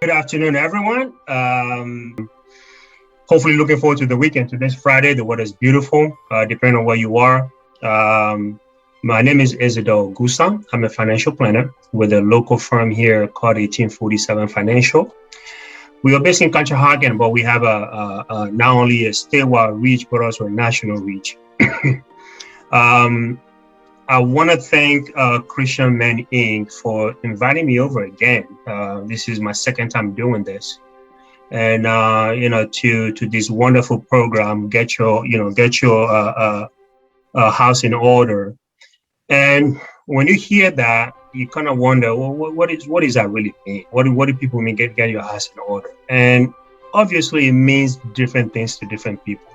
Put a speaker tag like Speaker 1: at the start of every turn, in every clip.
Speaker 1: Good afternoon, everyone. Hopefully, looking forward to the weekend. Today's Friday. The weather is beautiful, depending on where you are. Um, my name is Isidore Gusan. I'm a financial planner with a local firm here called 1847 Financial. We are based in Conshohocken, but we have not only a statewide reach, but also a national reach. um, I want to thank Christian Men Inc. for inviting me over again. This is my second time doing this, and to this wonderful program, get your house in order. And when you hear that, you kind of wonder, well, what is that really mean? What do people mean get your house in order? And obviously, it means different things to different people.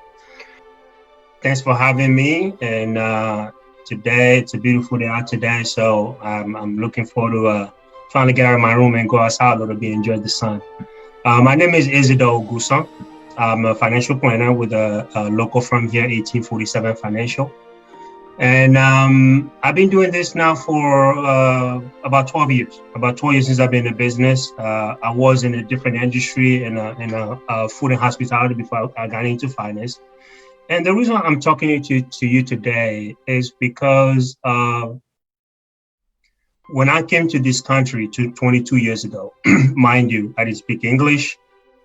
Speaker 1: Thanks for having me. And today, it's a beautiful day out today. So I'm looking forward to finally get out of my room and go outside a little bit, enjoy the sun. My name is Isidore Gusan. I'm a financial planner with a local firm here, 1847 Financial. And I've been doing this now for about 12 years. About 12 years since I've been in business. I was in a different industry in food and hospitality before I got into finance. And the reason I'm talking to you today is because when I came to this country 22 years ago, mind you, I didn't speak English.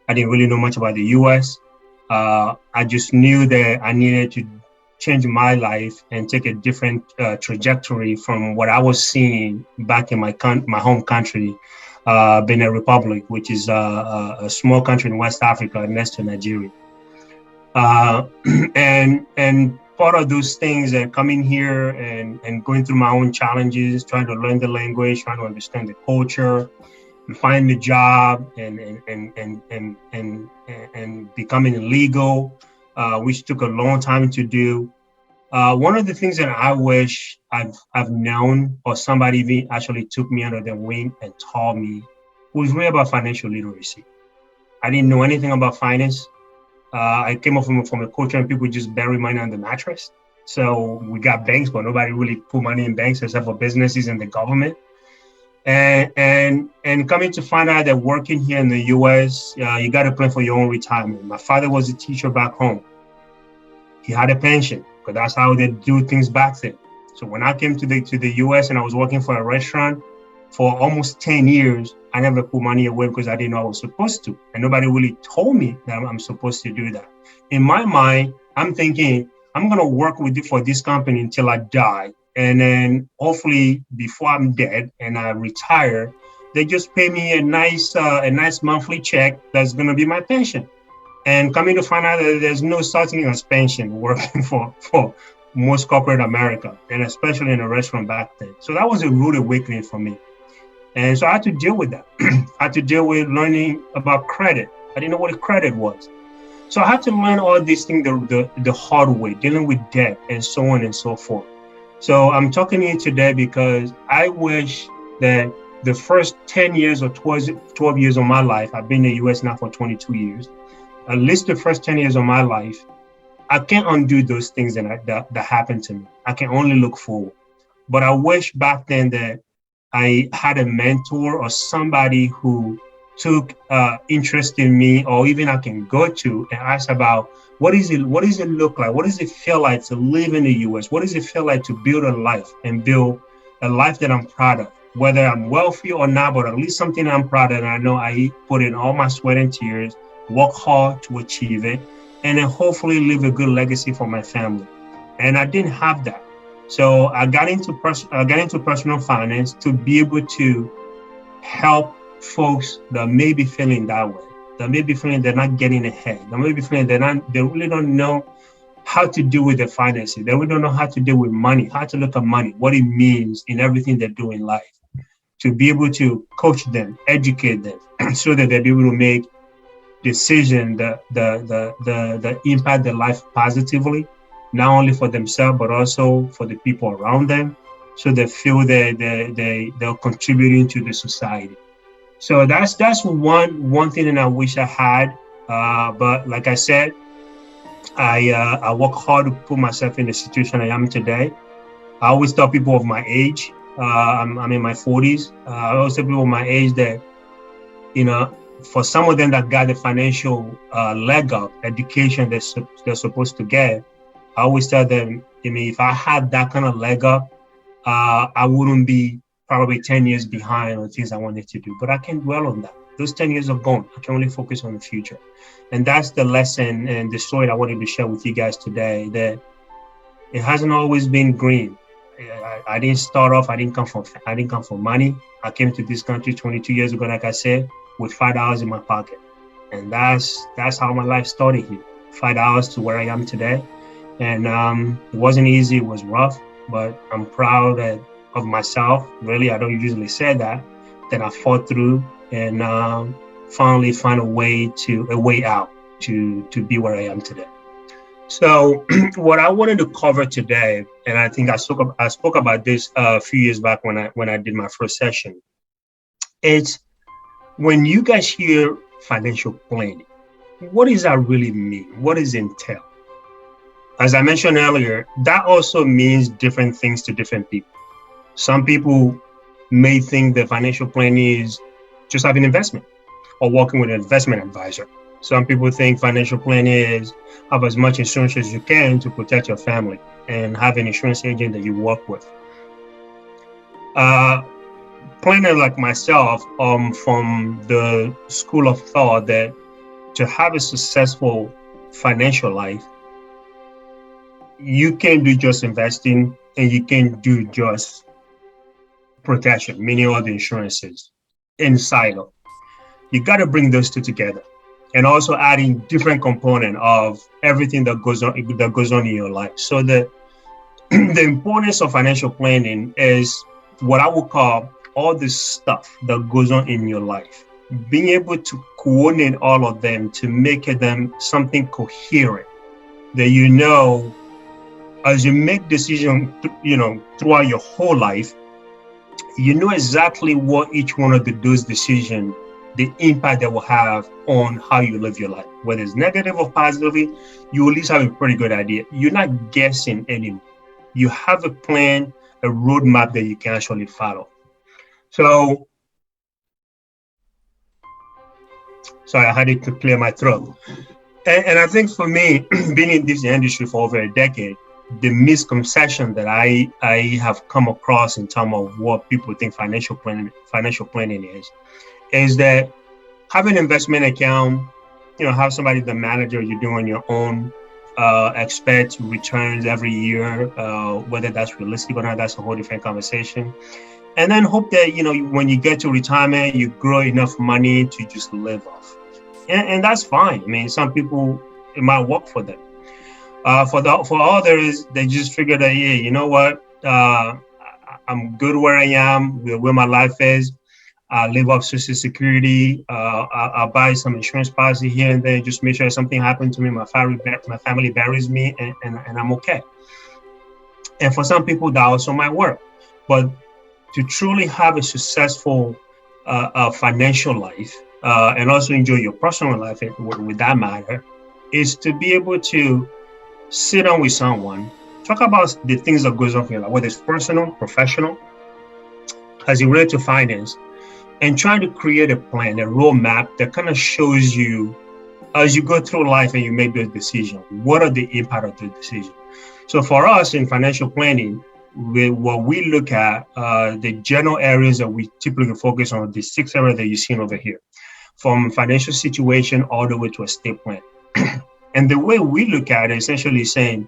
Speaker 1: I didn't really know much about the US. I just knew that I needed to change my life and take a different trajectory from what I was seeing back in my home country, Benin Republic, which is a small country in West Africa next to Nigeria. Uh, and part of those things are coming here and going through my own challenges, trying to learn the language, trying to understand the culture, and find a job and becoming legal, which took a long time to do. One of the things that I wish I've known, or somebody even actually took me under their wing and taught me, was really about financial literacy. I didn't know anything about finance. I came up from a culture and people just bury money on the mattress. So we got banks, but nobody really put money in banks except for businesses and the government. And coming to find out that working here in the U.S., you got to plan for your own retirement. My father was a teacher back home. He had a pension because that's how they do things back then. So when I came to the U.S. and I was working for a restaurant for almost 10 years, I never put money away because I didn't know I was supposed to. And nobody really told me that I'm supposed to do that. In my mind, I'm thinking, I'm going to work for this company until I die. And then hopefully before I'm dead and I retire, they just pay me a nice monthly check that's going to be my pension. And coming to find out that there's no such thing as pension working for most corporate America, and especially in a restaurant back then. So that was a rude awakening for me. And so I had to deal with that. I had to deal with learning about credit. I didn't know what a credit was. So I had to learn all these things the hard way, dealing with debt and so on and so forth. So I'm talking to you today because I wish that the first 10 years or 12 years of my life, I've been in the US now for 22 years, at least the first 10 years of my life, I can't undo those things that happened to me. I can only look forward. But I wish back then that I had a mentor or somebody who took interest in me, or even I can go to and ask about what does it look like? What does it feel like to live in the US? What does it feel like to build a life and build a life that I'm proud of? Whether I'm wealthy or not, but at least something I'm proud of. And I know I put in all my sweat and tears, work hard to achieve it, and then hopefully leave a good legacy for my family. And I didn't have that. So I got into personal finance to be able to help folks that may be feeling that way, that may be feeling they're not getting ahead, that may be feeling they really don't know how to deal with their finances. They really don't know how to deal with money, how to look at money, what it means in everything they do in life. To be able to coach them, educate them, so that they'll be able to make decisions that impact their life positively, not only for themselves, but also for the people around them, so they feel that they're contributing to the society. So that's one thing that I wish I had. But like I said, I work hard to put myself in the situation I am today. I always tell people of my age, I'm in my 40s. I always tell people of my age that, you know, for some of them that got the financial leg up, education they're supposed to get, I always tell them, I mean, if I had that kind of leg up, I wouldn't be probably 10 years behind on things I wanted to do, but I can't dwell on that. Those 10 years are gone. I can only focus on the future. And that's the lesson and the story I wanted to share with you guys today, that it hasn't always been green. I didn't start off, I didn't come from money. I came to this country 22 years ago, like I said, with $5 in my pocket. And that's how my life started here. $5 to where I am today. And it wasn't easy, it was rough, but I'm proud of myself. Really, I don't usually say that I fought through and finally find a way out to be where I am today. So what I wanted to cover today, and I think I spoke about this a few years back when I did my first session, it's when you guys hear financial planning, what does that really mean? What does it entail? As I mentioned earlier, that also means different things to different people. Some people may think that financial planning is just having investment or working with an investment advisor. Some people think financial planning is have as much insurance as you can to protect your family and have an insurance agent that you work with. Planner like myself, from the school of thought that to have a successful financial life, you can do just investing and you can do just protection, meaning all the insurances in silo. You got to bring those two together, and also adding different component of everything that goes on in your life. So the importance of financial planning is what I would call all the stuff that goes on in your life. Being able to coordinate all of them to make them something coherent that as you make decisions, throughout your whole life, you know exactly what each one of those decisions, the impact that will have on how you live your life, whether it's negative or positively. You at least have a pretty good idea. You're not guessing anymore. You have a plan, a roadmap that you can actually follow. So, sorry, I had to clear my throat. And I think for me, being in this industry for over a decade, the misconception that I have come across in terms of what people think financial planning is that have an investment account, have somebody the manager, you're doing your own, expect returns every year, whether that's realistic or not, that's a whole different conversation. And then hope that, when you get to retirement, you grow enough money to just live off. And that's fine. I mean, some people, it might work for them. For others, they just figure that, yeah, you know what, I'm good where I am, where my life is. I live off Social Security. I'll buy some insurance policy here and there, just make sure something happened to me, my family buries me, and I'm okay. And for some people, that also might work. But to truly have a successful financial life, and also enjoy your personal life with that matter, is to be able to sit down with someone, talk about the things that goes on in your life, whether it's personal, professional, as it relates to finance, and trying to create a plan, a roadmap that kind of shows you as you go through life and you make those decisions, what are the impact of those decisions. So for us in financial planning, what we look at, the general areas that we typically focus on, the 6 areas that you've seen over here, from financial situation all the way to estate plan. And the way we look at it, essentially saying,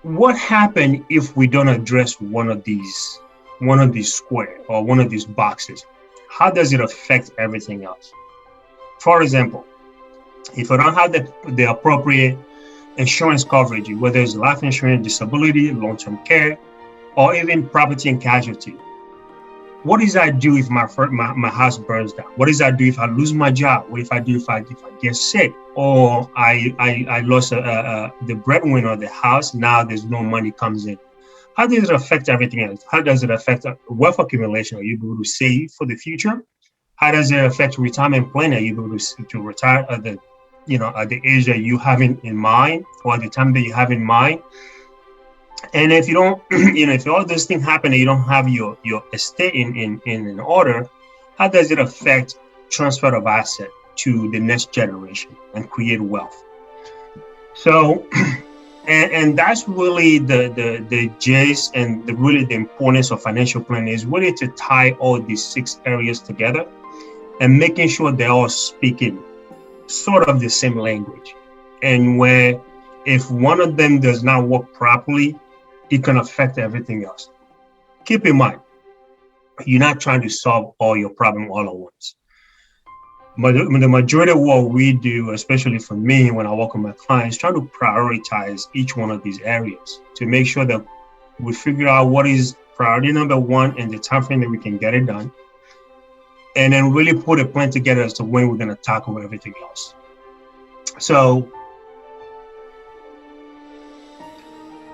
Speaker 1: what happens if we don't address one of these square or one of these boxes? How does it affect everything else? For example, if I don't have the appropriate insurance coverage, whether it's life insurance, disability, long-term care, or even property and casualty, what does that do if my house burns down? What does that do if I lose my job? What if I get sick, or I lost the breadwinner of the house? Now there's no money comes in. How does it affect everything else? How does it affect wealth accumulation? Are you able to save for the future? How does it affect retirement plan? Are you able to retire at the age that you have in mind, or at the time that you have in mind? And if you don't, if all those things happen and you don't have your estate in order, how does it affect transfer of asset to the next generation and create wealth? So, and that's really the gist and really the importance of financial planning is really to tie all these 6 areas together and making sure they're all speaking sort of the same language. And where if one of them does not work properly, it can affect everything else. Keep in mind, you're not trying to solve all your problem all at once. But the majority of what we do, especially for me when I work with my clients, try to prioritize each one of these areas to make sure that we figure out what is priority number one and the time frame that we can get it done. And then really put a plan together as to when we're going to tackle everything else. So,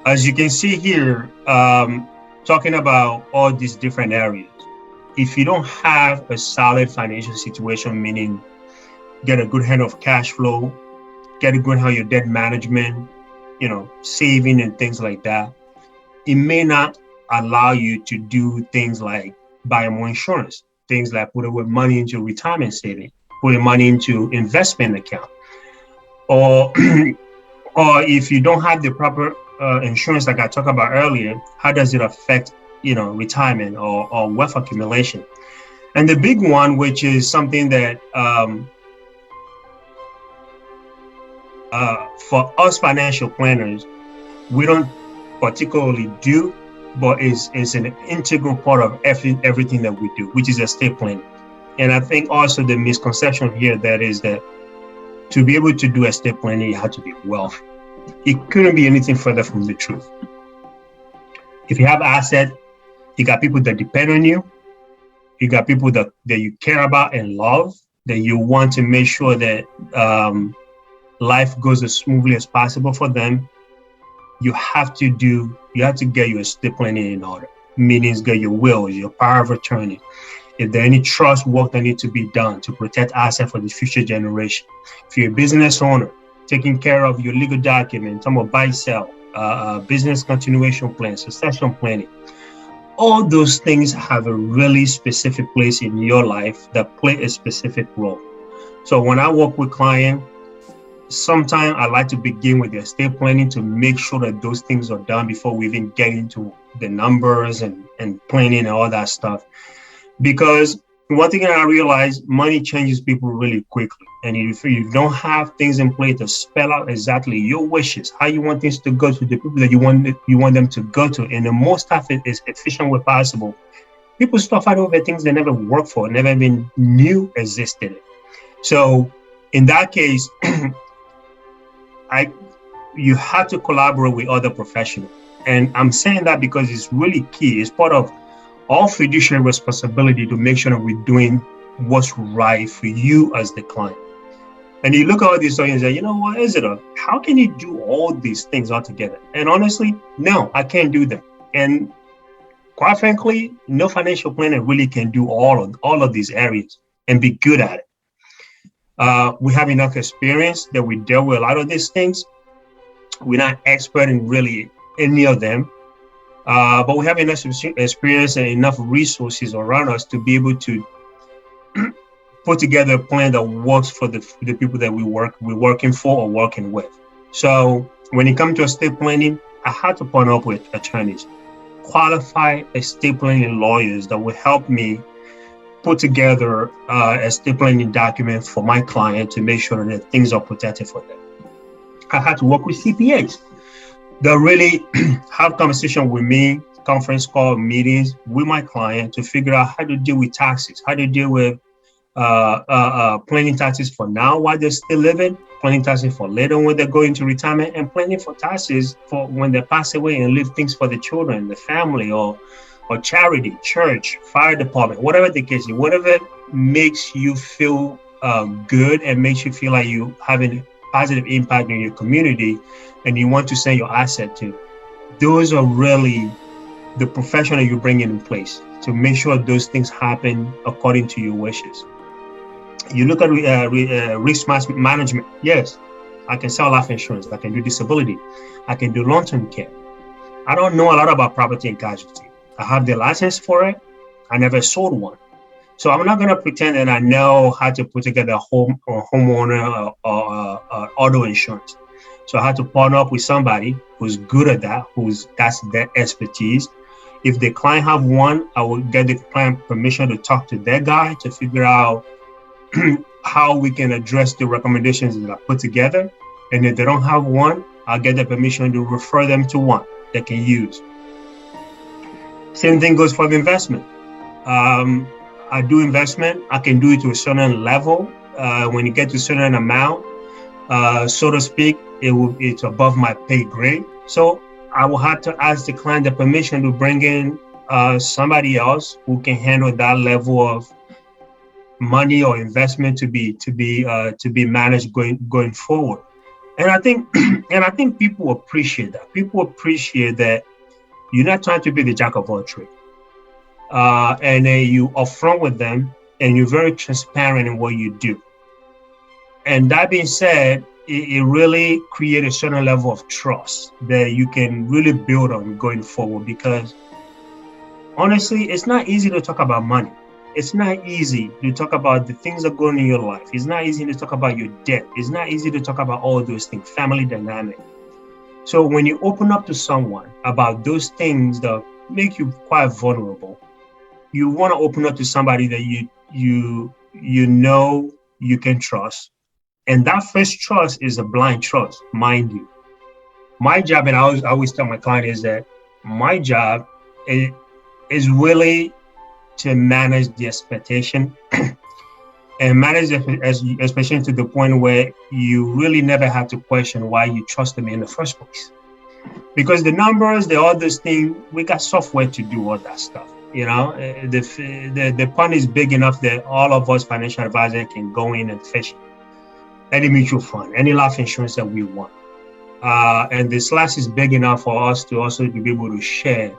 Speaker 1: as you can see here, talking about all these different areas, if you don't have a solid financial situation, meaning get a good hand of cash flow, get a good hand of your debt management, saving and things like that, it may not allow you to do things like buy more insurance, things like put away money into retirement saving, putting money into investment account, or or if you don't have the proper insurance, like I talked about earlier, how does it affect retirement or wealth accumulation? And the big one, which is something that for us financial planners, we don't particularly do, but is an integral part of everything that we do, which is estate planning. And I think also the misconception here that is that to be able to do estate planning, you have to be wealthy. It couldn't be anything further from the truth. If you have assets, you got people that depend on you. You got people that you care about and love, that you want to make sure that life goes as smoothly as possible for them. You have to get your estate planning in order, meaning get your wills, your power of attorney. If there any trust work that needs to be done to protect assets for the future generation. If you're a business owner, taking care of your legal documents, some of buy, sell, business continuation plan, succession planning. All those things have a really specific place in your life that play a specific role. So when I work with clients, sometimes I like to begin with the estate planning to make sure that those things are done before we even get into the numbers and planning and all that stuff. Because one thing that I realize, money changes people really quickly. And if you don't have things in place to spell out exactly your wishes, how you want things to go to the people that you want them to go to in the most efficient way possible, people start fighting over things they never worked for, never even knew existed. So in that case, you have to collaborate with other professionals. And I'm saying that because it's really key. It's part of all fiduciary responsibility to make sure that we're doing what's right for you as the client. And you look at all these things and say, you know what, Isidore, how can you do all these things all together? And honestly, no, I can't do them. And quite frankly, no financial planner really can do all of these areas and be good at it. We have enough experience that we deal with a lot of these things. We're not expert in really any of them. But we have enough experience and enough resources around us to be able to put together a plan that works for the people that we're working for or working with. So when it comes to estate planning, I had to partner up with attorneys, qualified estate planning lawyers that will help me put together estate planning documents for my client to make sure that things are protected for them. I had to work with CPAs that really have conversation with me, conference call meetings with my client to figure out how to deal with taxes, how to deal with planning taxes for now while they're still living, planning taxes for later when they go into retirement, and planning for taxes for when they pass away and leave things for the children, the family, or charity, church, fire department, whatever the case is, whatever makes you feel good and makes you feel like you having a positive impact in your community and you want to send your asset to. Those are really the professional you bring in place to make sure those things happen according to your wishes. You look at risk management. Yes, I can sell life insurance. I can do disability. I can do long-term care. I don't know a lot about property and casualty. I have the license for it. I never sold one. So I'm not going to pretend that I know how to put together a home or homeowner or auto insurance. So I had to partner up with somebody who's good at that, that's their expertise. If the client have one, I will get the client permission to talk to that guy to figure out how we can address the recommendations that I put together. And if they don't have one, I'll get the permission to refer them to one they can use. Same thing goes for the investment. I do investment. I can do it to a certain level. When you get to a certain amount, so to speak, it's above my pay grade. So I will have to ask the client the permission to bring in somebody else who can handle that level of money or investment to be managed going forward. And I think people appreciate that. People appreciate that you're not trying to be the jack of all trades. And you upfront with them, and you're very transparent in what you do. And that being said, it really creates a certain level of trust that you can really build on going forward. Because honestly, it's not easy to talk about money. It's not easy to talk about the things that go on in your life. It's not easy to talk about your debt. It's not easy to talk about all those things, family dynamic. So when you open up to someone about those things that make you quite vulnerable, you want to open up to somebody that you know you can trust. And that first trust is a blind trust, mind you. My job, and I always tell my client, is that my job is really to manage the expectation and manage the expectation to the point where you really never have to question why you trusted me in the first place. Because the numbers, the others thing, we got software to do all that stuff. You know, the pond is big enough that all of us financial advisors can go in and fish any mutual fund, any life insurance that we want. And the slash is big enough for us to also be able to share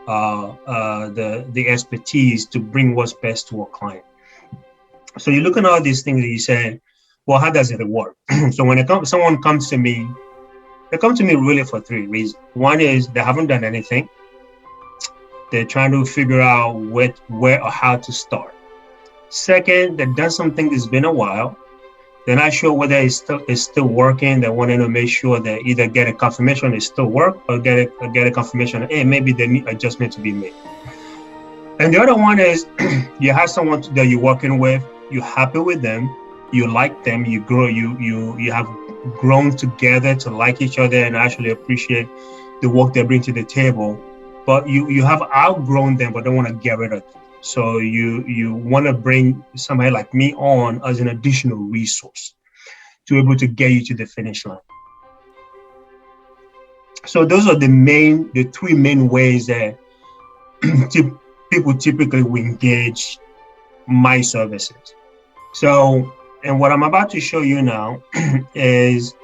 Speaker 1: the expertise to bring what's best to our client. So you look at all these things and you say, well, how does it work? So when someone comes to me, they come to me really for three reasons. One is they haven't done anything. They're trying to figure out where or how to start. Second, they've done something that's been a while. They're not sure whether it's still working. They want to make sure they either get a confirmation it still works or get a confirmation, hey, maybe they need adjustment to be made. And the other one is you have someone that you're working with, you're happy with them, you like them, you grow, you have grown together to like each other and actually appreciate the work they bring to the table. But you have outgrown them, but don't want to get rid of them. So you want to bring somebody like me on as an additional resource to be able to get you to the finish line. So those are the three main ways that people typically will engage my services. So, and what I'm about to show you now is,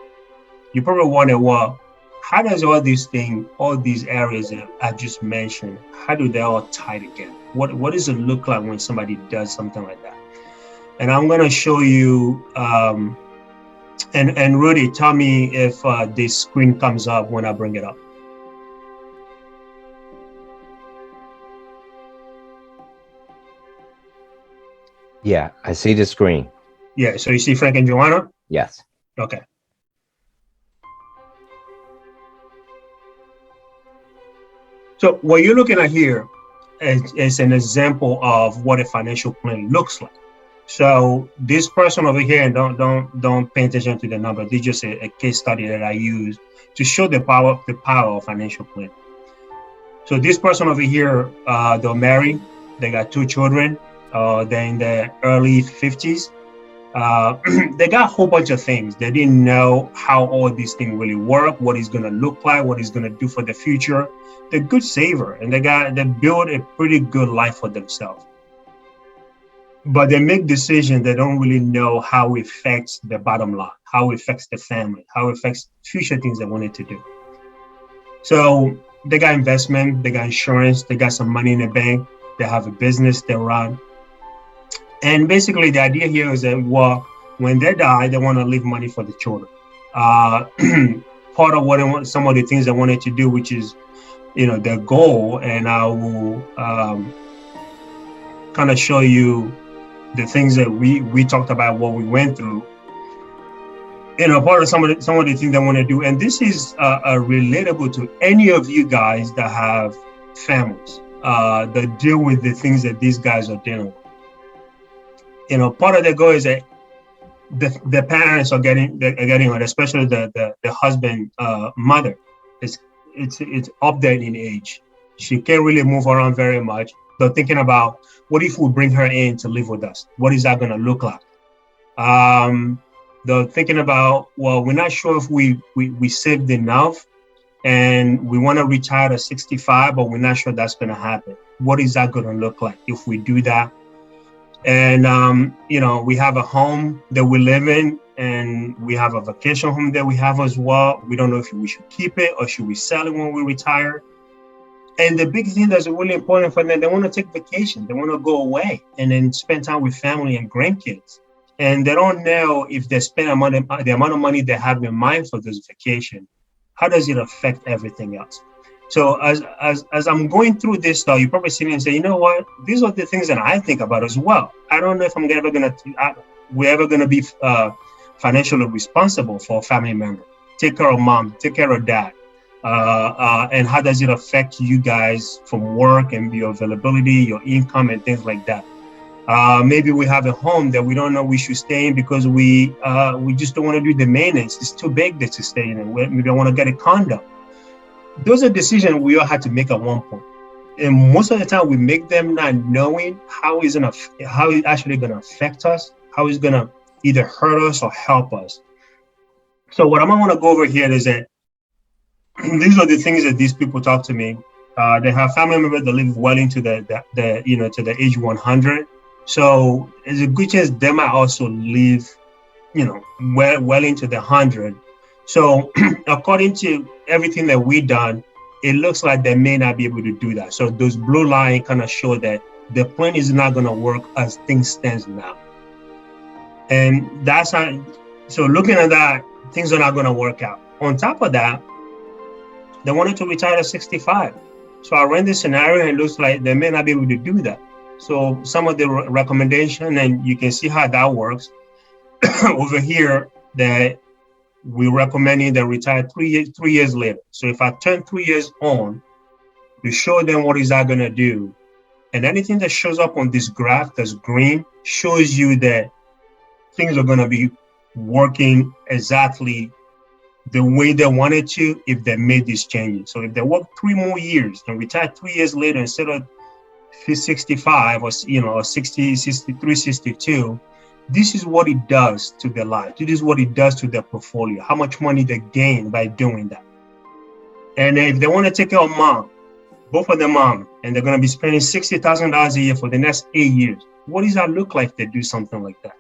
Speaker 1: you probably wonder, well, how does all these things, all these areas that I just mentioned, how do they all tie together? What does it look like when somebody does something like that? And I'm going to show you, and Rudy, tell me if this screen comes up when I bring it up.
Speaker 2: Yeah, I see the screen.
Speaker 1: Yeah, so you see Frank and Joanna?
Speaker 2: Yes.
Speaker 1: Okay. So what you're looking at here is an example of what a financial plan looks like. So this person over here, and don't pay attention to the number. This is just a case study that I use to show the power of financial plan. So this person over here, they're married, they got 2 children, they're in their early 50s. They got a whole bunch of things. They didn't know how all these things really work, what it's going to look like, what it's going to do for the future. They're good saver, and they build a pretty good life for themselves. But they make decisions they don't really know how it affects the bottom line, how it affects the family, how it affects future things they wanted to do. So they got investment, they got insurance, they got some money in the bank, they have a business they run. And basically the idea here is that, well, when they die, they want to leave money for the children. Part of what they want, some of the things they wanted to do, which is, their goal, and I will kind of show you the things that we talked about, what we went through. Part of some of the things I want to do, and this is relatable to any of you guys that have families that deal with the things that these guys are dealing with. Part of the goal is that the parents are getting, especially the husband, mother, it's up there in age. She can't really move around very much. They're thinking about, what if we bring her in to live with us? What is that going to look like? They're thinking about, well, we're not sure if we saved enough and we want to retire at 65, but we're not sure that's going to happen. What is that going to look like if we do that? And, we have a home that we live in, and we have a vacation home that we have as well. We don't know if we should keep it or should we sell it when we retire. And the big thing that's really important for them, they want to take vacation. They want to go away and then spend time with family and grandkids. And they don't know if they spend the amount of money they have in mind for this vacation, how does it affect everything else? So as I'm going through this stuff, you probably see me and say, you know what? These are the things that I think about as well. I don't know if we're ever going to be financially responsible for a family member. Take care of mom, take care of dad. And how does it affect you guys from work and your availability, your income, and things like that? Maybe we have a home that we don't know we should stay in because we just don't want to do the maintenance. It's too big to stay in, and we don't want to get a condo. Those are decisions we all had to make at one point. And most of the time we make them not knowing how it's actually going to affect us, how it's going to either hurt us or help us. So what I might want to go over here is that these are the things that these people talk to me. They have family members that live well into to the age 100. So there's a good chance they might also live, well into the 100. So according to everything that we've done, it looks like they may not be able to do that. So those blue lines kind of show that the plan is not going to work as things stand now. And that's how, so looking at that, things are not going to work out. On top of that, they wanted to retire at 65. So I ran this scenario and it looks like they may not be able to do that. So some of the recommendation, and you can see how that works over here, that we're recommending they retire 3 years later. So if I turn 3 years on, you show them what is that going to do. And anything that shows up on this graph that's green shows you that things are going to be working exactly the way they wanted to if they made these changes. So if they work 3 more years and retire 3 years later instead of 65 or 60, 63, 62, this is what it does to their life. This is what it does to their portfolio, how much money they gain by doing that. And if they want to take care of mom, both of them mom, and they're going to be spending $60,000 a year for the next 8 years, what does that look like if they do something like that?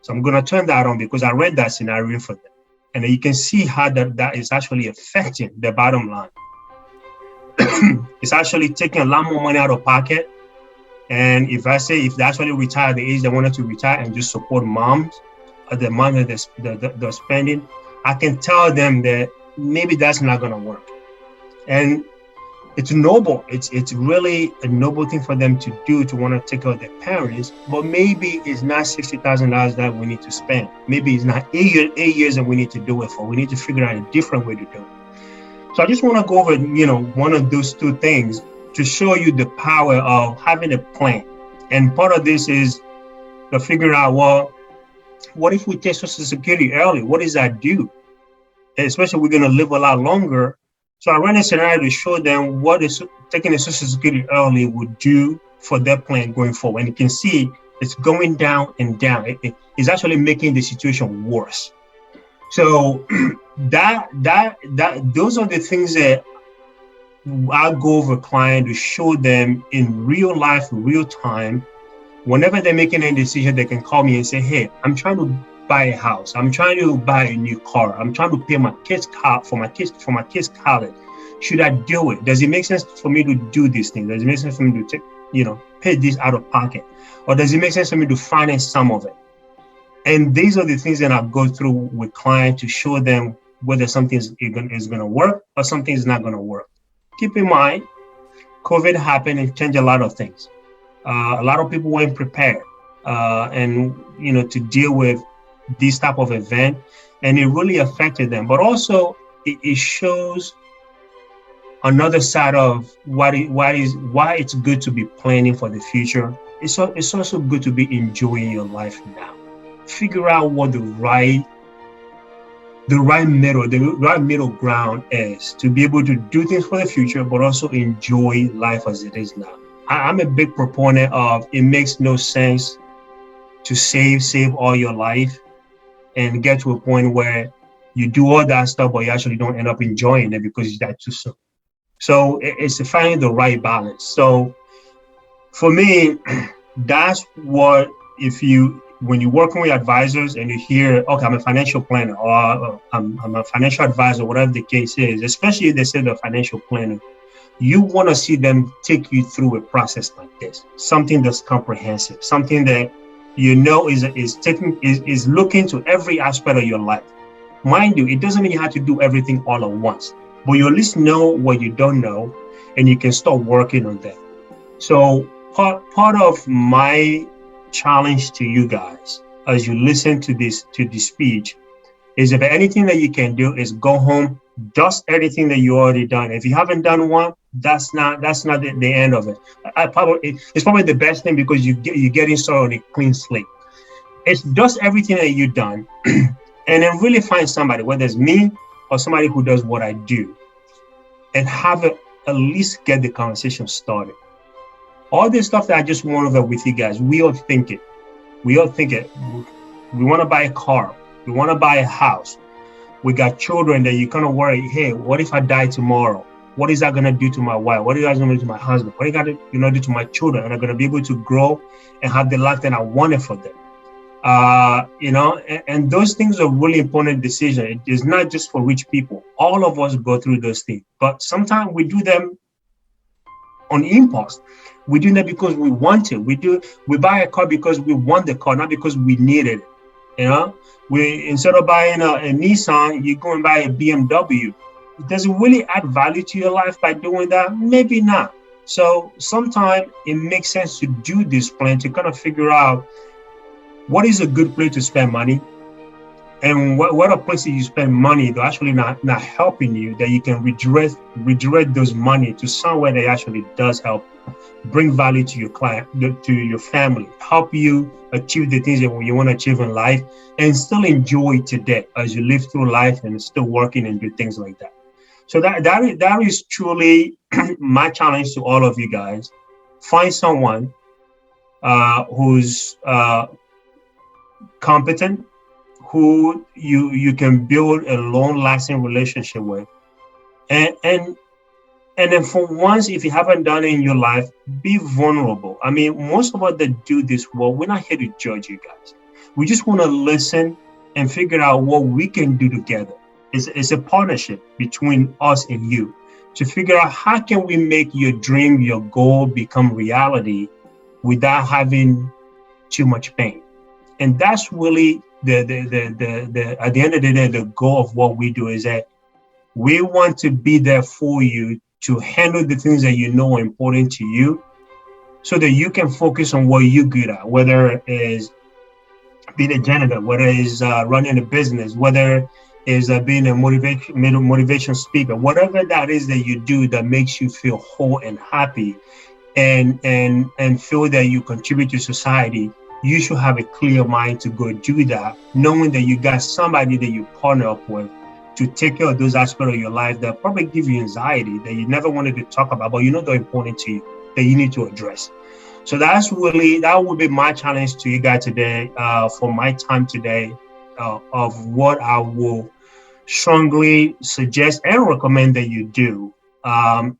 Speaker 1: So I'm going to turn that on because I read that scenario for them. And you can see how that is actually affecting the bottom line. It's actually taking a lot more money out of pocket. And if they actually retire at the age they wanted to retire and just support moms, the money they're spending, I can tell them that maybe that's not going to work. And it's noble. It's really a noble thing for them to do, to want to take care of their parents. But maybe it's not $60,000 that we need to spend. Maybe it's not 8 years that we need to do it for. We need to figure out a different way to do it. So I just want to go over, one of those two things to show you the power of having a plan. And part of this is to figure out, well, what if we take Social Security early? What does that do? And especially we're going to live a lot longer. So I ran a scenario to show them what is taking the Social Security early would do for their plan going forward. And you can see it's going down and down. It's actually making the situation worse. So those are the things that I go over client to show them in real life, real time. Whenever they're making a decision, they can call me and say, hey, I'm trying to buy a house. I'm trying to buy a new car. I'm trying to pay my kids' car for my kids' college. Should I do it? Does it make sense for me to do this thing? Does it make sense for me to pay this out of pocket? Or does it make sense for me to finance some of it? And these are the things that I go through with clients to show them whether something is going to work or something is not going to work. Keep in mind, COVID happened and changed a lot of things. A lot of people weren't prepared, and to deal with this type of event, and it really affected them. But also, it shows another side of why it's good to be planning for the future. It's also good to be enjoying your life now. Figure out what the right middle ground is to be able to do things for the future, but also enjoy life as it is now. I'm a big proponent of it makes no sense to save all your life and get to a point where you do all that stuff, but you actually don't end up enjoying it because you died too soon. So it's finding the right balance. So for me, that's what, when you're working with advisors and you hear, okay, I'm a financial planner, or I'm a financial advisor, whatever the case is, especially if they say they're a financial planner, you want to see them take you through a process like this, something that's comprehensive, something that is looking to every aspect of your life. Mind you, it doesn't mean you have to do everything all at once, but you at least know what you don't know, and you can start working on that. So part of my challenge to you guys as you listen to this speech is, if anything that you can do is go home, dust everything that you already done. If you haven't done one, that's not the end of it. It's probably the best thing, because you're getting started on a clean slate. It's dust everything that you've done, and then really find somebody, whether it's me or somebody who does what I do, and have at least get the conversation started. All this stuff that I just went over with you guys, we all think it. We want to buy a car. We want to buy a house. We got children that you kind of worry, hey, what if I die tomorrow? What is that going to do to my wife? What is that going to do to my husband? What is that going to do to my children? Are they going to be able to grow and have the life that I wanted for them? And those things are really important decisions. It is not just for rich people. All of us go through those things, but sometimes we do them on impulse. We do that because we want it. We buy a car because we want the car, not because we needed it. We, instead of buying a Nissan, you go and buy a BMW. Does it really add value to your life by doing that? Maybe not. So sometimes it makes sense to do this plan, to kind of figure out what is a good place to spend money, and what are places you spend money that are actually not helping you, that you can redirect those money to somewhere that actually does help, bring value to your client, to your family, help you achieve the things that you want to achieve in life, and still enjoy today as you live through life and still working and do things like that. So that is truly my challenge to all of you guys. Find someone who's competent, who you can build a long-lasting relationship with, and then for once, if you haven't done it in your life, be vulnerable. I mean, most of us that do this well, we're not here to judge you guys. We just want to listen and figure out what we can do together. It's a partnership between us and you to figure out how can we make your dream, your goal become reality without having too much pain. And that's really the at the end of the day, the goal of what we do is that we want to be there for you to handle the things that you know are important to you, so that you can focus on what you're good at, whether it is being a janitor, whether it is running a business, whether it is being a motivation speaker, whatever that is that you do that makes you feel whole and happy, and feel that you contribute to society. You should have a clear mind to go do that, knowing that you got somebody that you partner up with to take care of those aspects of your life that probably give you anxiety, that you never wanted to talk about, but you know they're important to you, that you need to address. So that would be my challenge to you guys today, for my time today, of what I will strongly suggest and recommend that you do,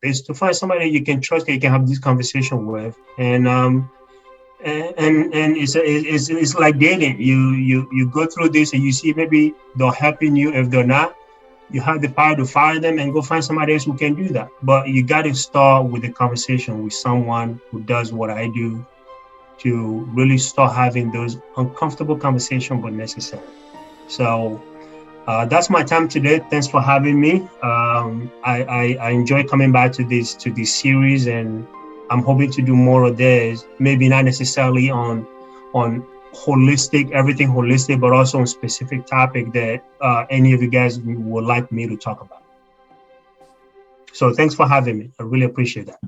Speaker 1: is to find somebody that you can trust, that you can have this conversation with, and it's like dating. You go through this and you see maybe they're helping you. If they're not, you have the power to fire them and go find somebody else who can do that. But you got to start with a conversation with someone who does what I do, to really start having those uncomfortable conversations, but necessary. So that's my time today. Thanks for having me. I enjoy coming back to this series, and I'm hoping to do more of this, maybe not necessarily on holistic, everything holistic, but also on specific topic that any of you guys would like me to talk about. So thanks for having me. I really appreciate that.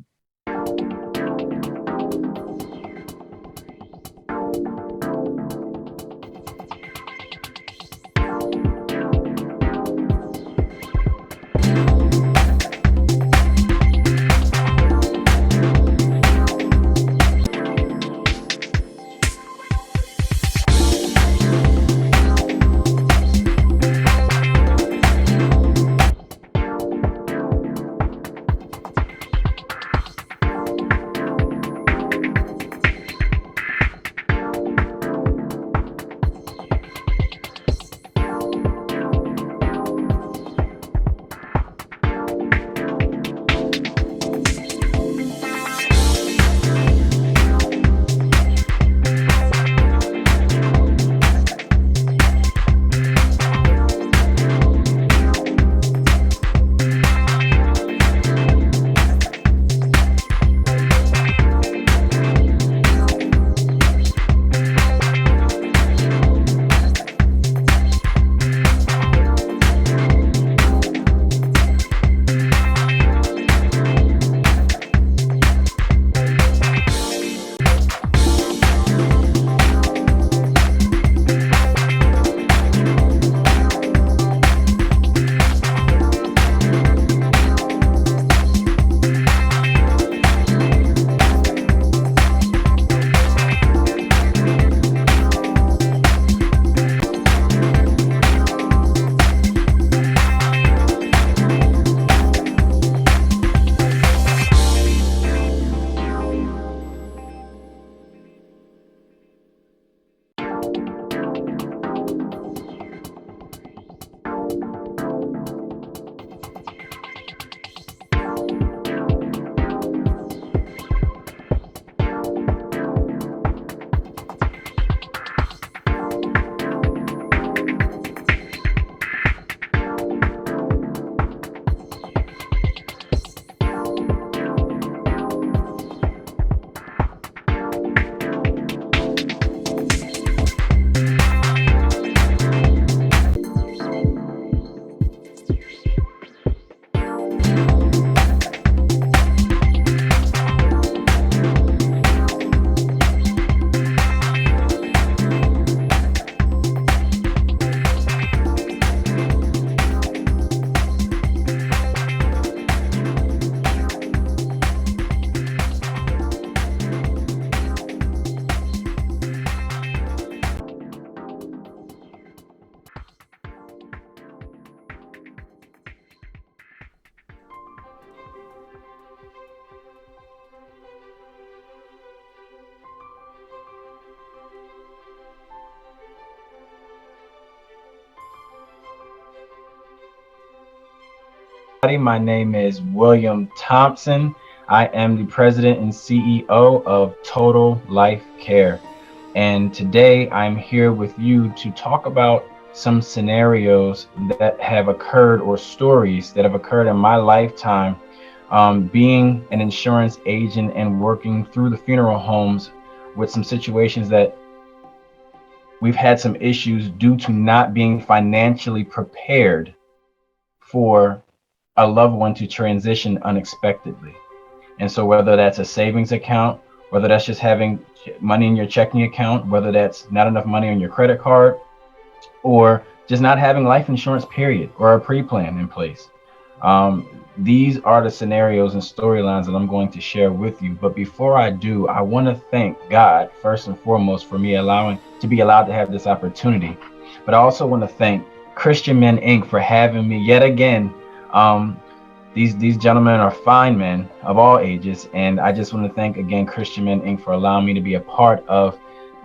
Speaker 3: My name is William Thompson. I am the president and CEO of Total Life Care. And today I'm here with you to talk about some scenarios that have occurred or stories that have occurred in my lifetime, being an insurance agent and working through the funeral homes with some situations that we've had some issues due to not being financially prepared for a loved one to transition unexpectedly. And so whether that's a savings account, whether that's just having money in your checking account, whether that's not enough money on your credit card, or just not having life insurance period or a pre-plan in place. These are the scenarios and storylines that I'm going to share with you. But before I do, I want to thank God first and foremost for me to be allowed to have this opportunity. But I also want to thank Christian Men Inc. for having me yet again. These gentlemen are fine men of all ages, and I just want to thank again Christian Men Inc. for allowing me to be a part of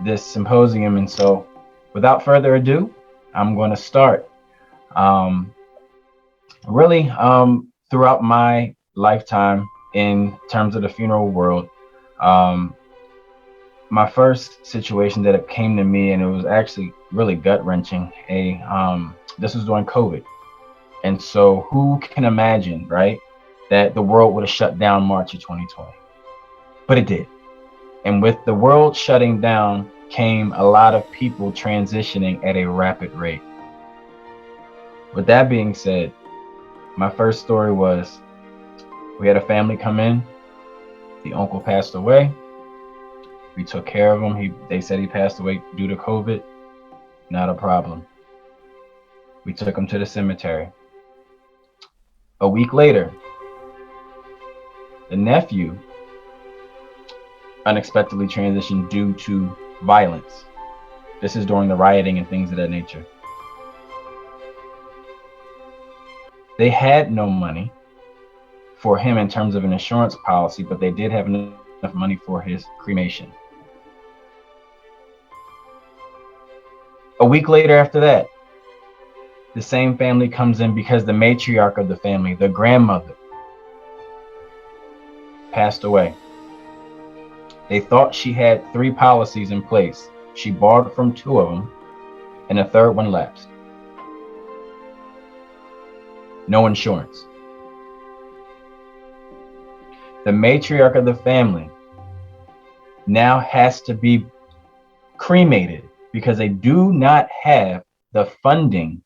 Speaker 3: this symposium. And so, without further ado, I'm going to start. Throughout my lifetime in terms of the funeral world, my first situation that came to me, and it was actually really gut-wrenching. This was during COVID. And so who can imagine, right, that the world would have shut down March of 2020? but it did. And with the world shutting down came a lot of people transitioning at a rapid rate. With that being said, my first story was we had a family come in. The uncle passed away. We took care of him. They said he passed away due to COVID. Not a problem. We took him to the cemetery. A week later, the nephew unexpectedly transitioned due to violence. This is during the rioting and things of that nature. They had no money for him in terms of an insurance policy, but they did have enough money for his cremation. A week later after that, the same family comes in because the matriarch of the family, the grandmother, passed away. They thought she had 3 policies in place. She borrowed from 2 of them, and a third one lapsed. No insurance. The matriarch of the family now has to be cremated because they do not have the funding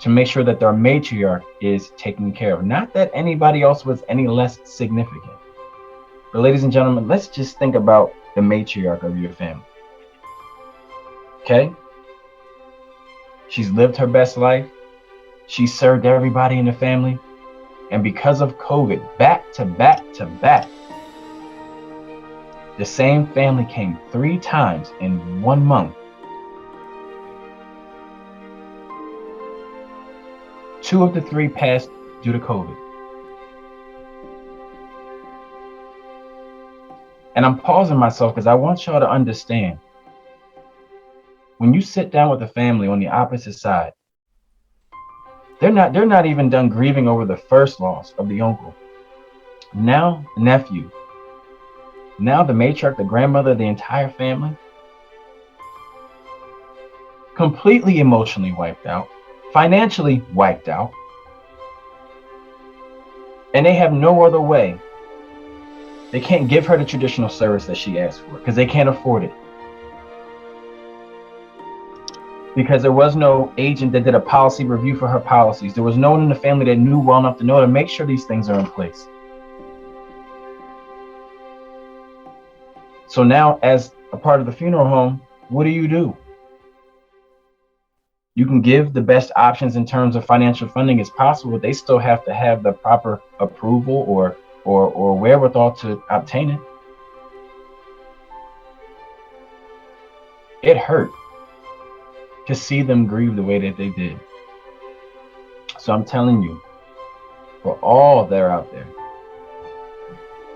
Speaker 3: to make sure that their matriarch is taken care of. Not that anybody else was any less significant. But ladies and gentlemen, let's just think about the matriarch of your family. Okay? She's lived her best life. She served everybody in the family. And because of COVID, back to back to back, the same family came 3 times in 1 month. 2 of the 3 passed due to COVID. And I'm pausing myself because I want y'all to understand. When you sit down with a family on the opposite side, they're not even done grieving over the first loss of the uncle. Now the nephew. Now the matriarch, the grandmother, the entire family, completely emotionally wiped out, financially wiped out, and they have no other way. They can't give her the traditional service that she asked for because they can't afford it. Because there was no agent that did a policy review for her policies. There was no one in the family that knew well enough to know to make sure these things are in place. So now, as a part of the funeral home, what do? You can give the best options in terms of financial funding as possible, but they still have to have the proper approval or wherewithal to obtain it. It hurt to see them grieve the way that they did. So I'm telling you, for all that are out there,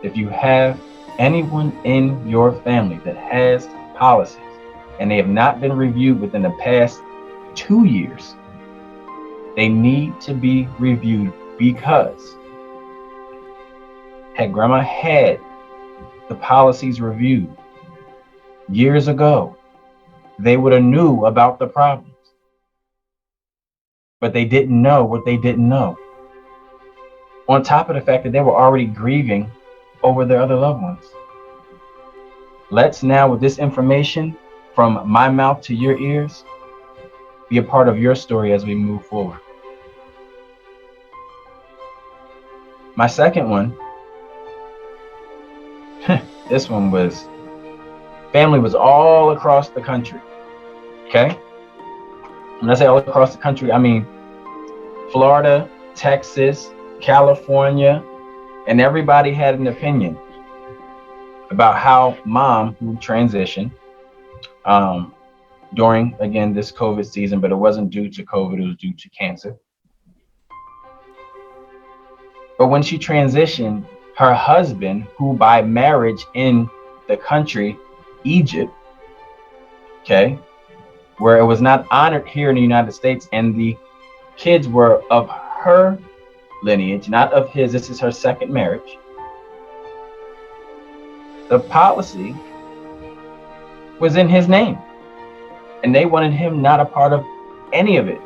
Speaker 3: if you have anyone in your family that has policies and they have not been reviewed within the past 2 years, they need to be reviewed, because had grandma had the policies reviewed years ago, they would have knew about the problems. But they didn't know what they didn't know. On top of the fact that they were already grieving over their other loved ones. Let's now, with this information from my mouth to your ears, be a part of your story as we move forward. My second one, this one was, family was all across the country. Okay? When I say all across the country, I mean Florida, Texas, California, and everybody had an opinion about how mom, who transitioned during, again, this COVID season, but it wasn't due to COVID, it was due to cancer. But when she transitioned, her husband, who by marriage in the country, Egypt, okay, where it was not honored here in the United States, and the kids were of her lineage, not of his. This is her second marriage. The policy was in his name, and they wanted him not a part of any of it.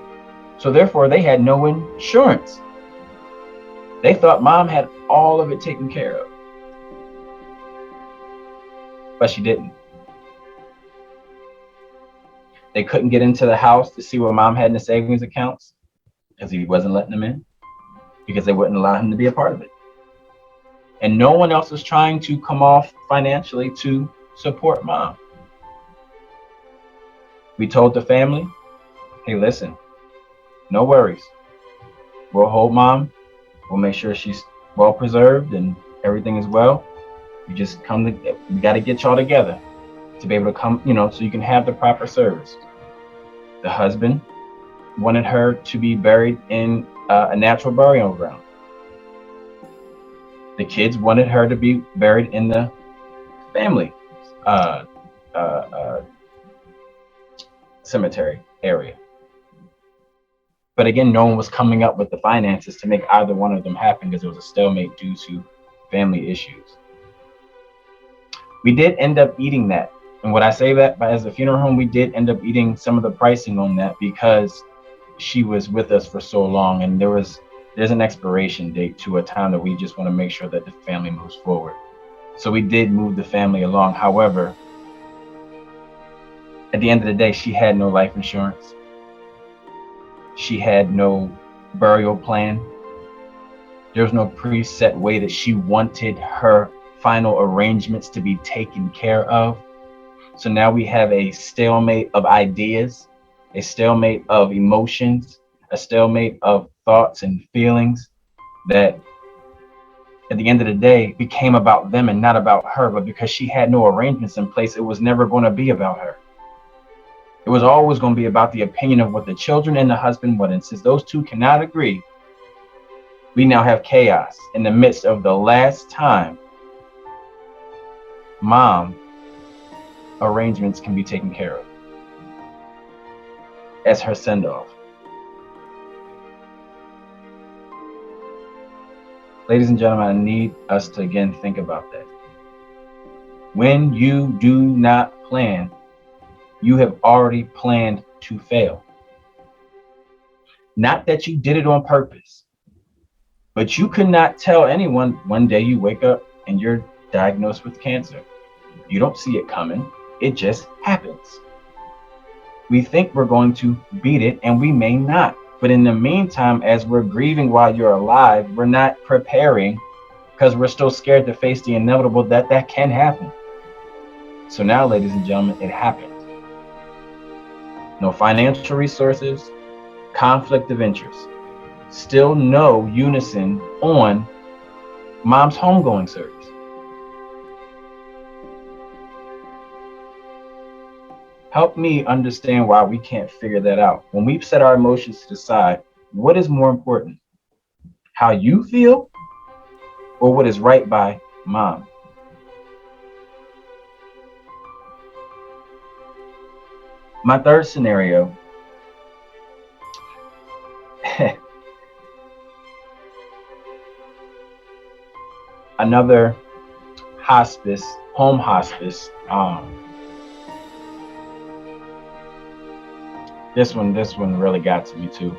Speaker 3: So therefore, they had no insurance. They thought mom had all of it taken care of. but she didn't. They couldn't get into the house to see what mom had in the savings accounts because he wasn't letting them in, because they wouldn't allow him to be a part of it. And no one else was trying to come off financially to support mom. We told the family, hey, listen, no worries. We'll hold mom. We'll make sure she's well preserved and everything is well. You just we got to get y'all together to be able to come, so you can have the proper service. The husband wanted her to be buried in a natural burial ground. The kids wanted her to be buried in the family cemetery area. But again, no one was coming up with the finances to make either one of them happen because there was a stalemate due to family issues. We did end up eating that. And what I say that as a funeral home, we did end up eating some of the pricing on that because she was with us for so long, and there's an expiration date to a time that we just want to make sure that the family moves forward. So we did move the family along. However, at the end of the day, she had no life insurance. She had no burial plan. There was no preset way that she wanted her final arrangements to be taken care of. So now we have a stalemate of ideas, a stalemate of emotions, a stalemate of thoughts and feelings that at the end of the day became about them and not about her. But because she had no arrangements in place, it was never going to be about her. It was always going to be about the opinion of what the children and the husband wanted. And since those two cannot agree, we now have chaos in the midst of the last time mom arrangements can be taken care of as her send-off. Ladies and gentlemen, I need us to again think about that. When you do not plan, you have already planned to fail. Not that you did it on purpose, but you could not tell anyone one day you wake up and you're diagnosed with cancer. You don't see it coming. It just happens. We think we're going to beat it, and we may not. But in the meantime, as we're grieving while you're alive, we're not preparing because we're still scared to face the inevitable that can happen. So now, ladies and gentlemen, it happened. No financial resources, conflict of interest. Still no unison on mom's homegoing service. Help me understand why we can't figure that out. When we've set our emotions to the side, what is more important? How you feel or what is right by mom? My third scenario, another hospice, home hospice. This one really got to me too.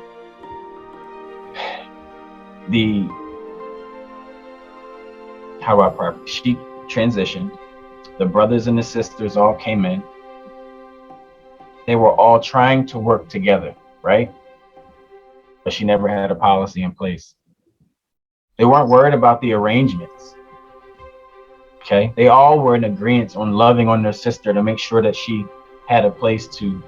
Speaker 3: She transitioned. The brothers and the sisters all came in. They were all trying to work together, right? But she never had a policy in place. They weren't worried about the arrangements. Okay? They all were in agreement on loving on their sister to make sure that she had a place to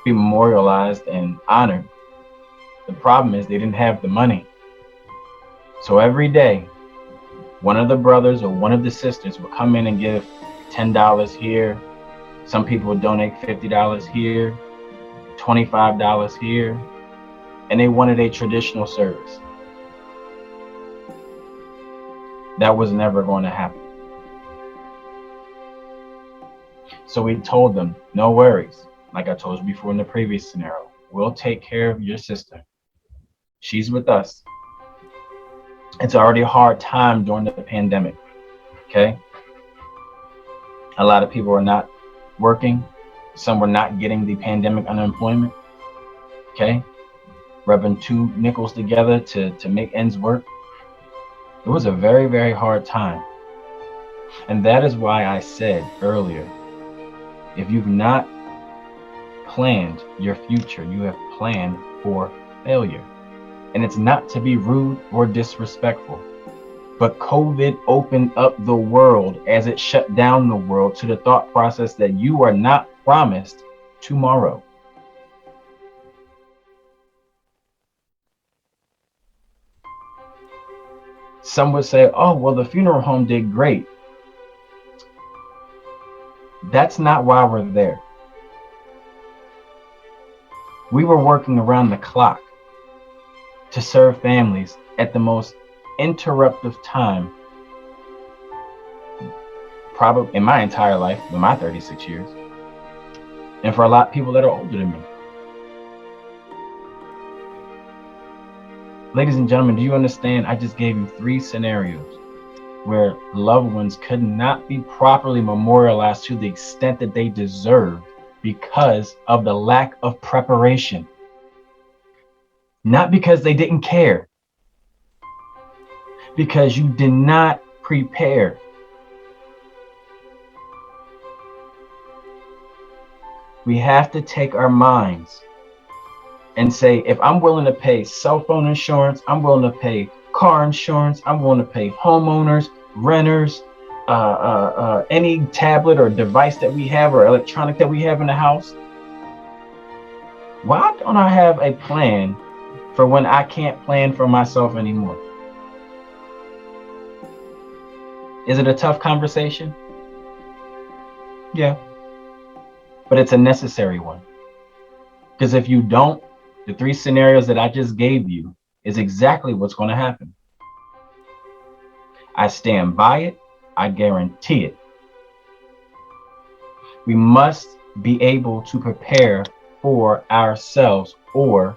Speaker 3: be memorialized and honored. The problem is they didn't have the money. So every day, one of the brothers or one of the sisters would come in and give $10 here. Some people would donate $50 here, $25 here, and they wanted a traditional service. That was never going to happen. So we told them, no worries. Like I told you before in the previous scenario, we'll take care of your sister. She's with us. It's already a hard time during the pandemic, okay? A lot of people are not working. Some were not getting the pandemic unemployment, okay? Rubbing two nickels together to make ends work. It was a very, very hard time. And that is why I said earlier, if you've not planned your future, you have planned for failure. And it's not to be rude or disrespectful, but COVID opened up the world as it shut down the world to the thought process that you are not promised tomorrow. Some would say, oh, well, the funeral home did great. That's not why we're there. We were working around the clock to serve families at the most interruptive time, probably in my entire life, in my 36 years, and for a lot of people that are older than me. Ladies and gentlemen, do you understand? I just gave you 3 scenarios where loved ones could not be properly memorialized to the extent that they deserved because of the lack of preparation. Not because they didn't care, because you did not prepare. We have to take our minds and say, if I'm willing to pay cell phone insurance, I'm willing to pay car insurance, I'm willing to pay homeowners, renters, any tablet or device that we have or electronic that we have in the house. Why don't I have a plan for when I can't plan for myself anymore? Is it a tough conversation? Yeah, but it's a necessary one. Because if you don't, the 3 scenarios that I just gave you is exactly what's going to happen. I stand by it. I guarantee it. We must be able to prepare for ourselves, or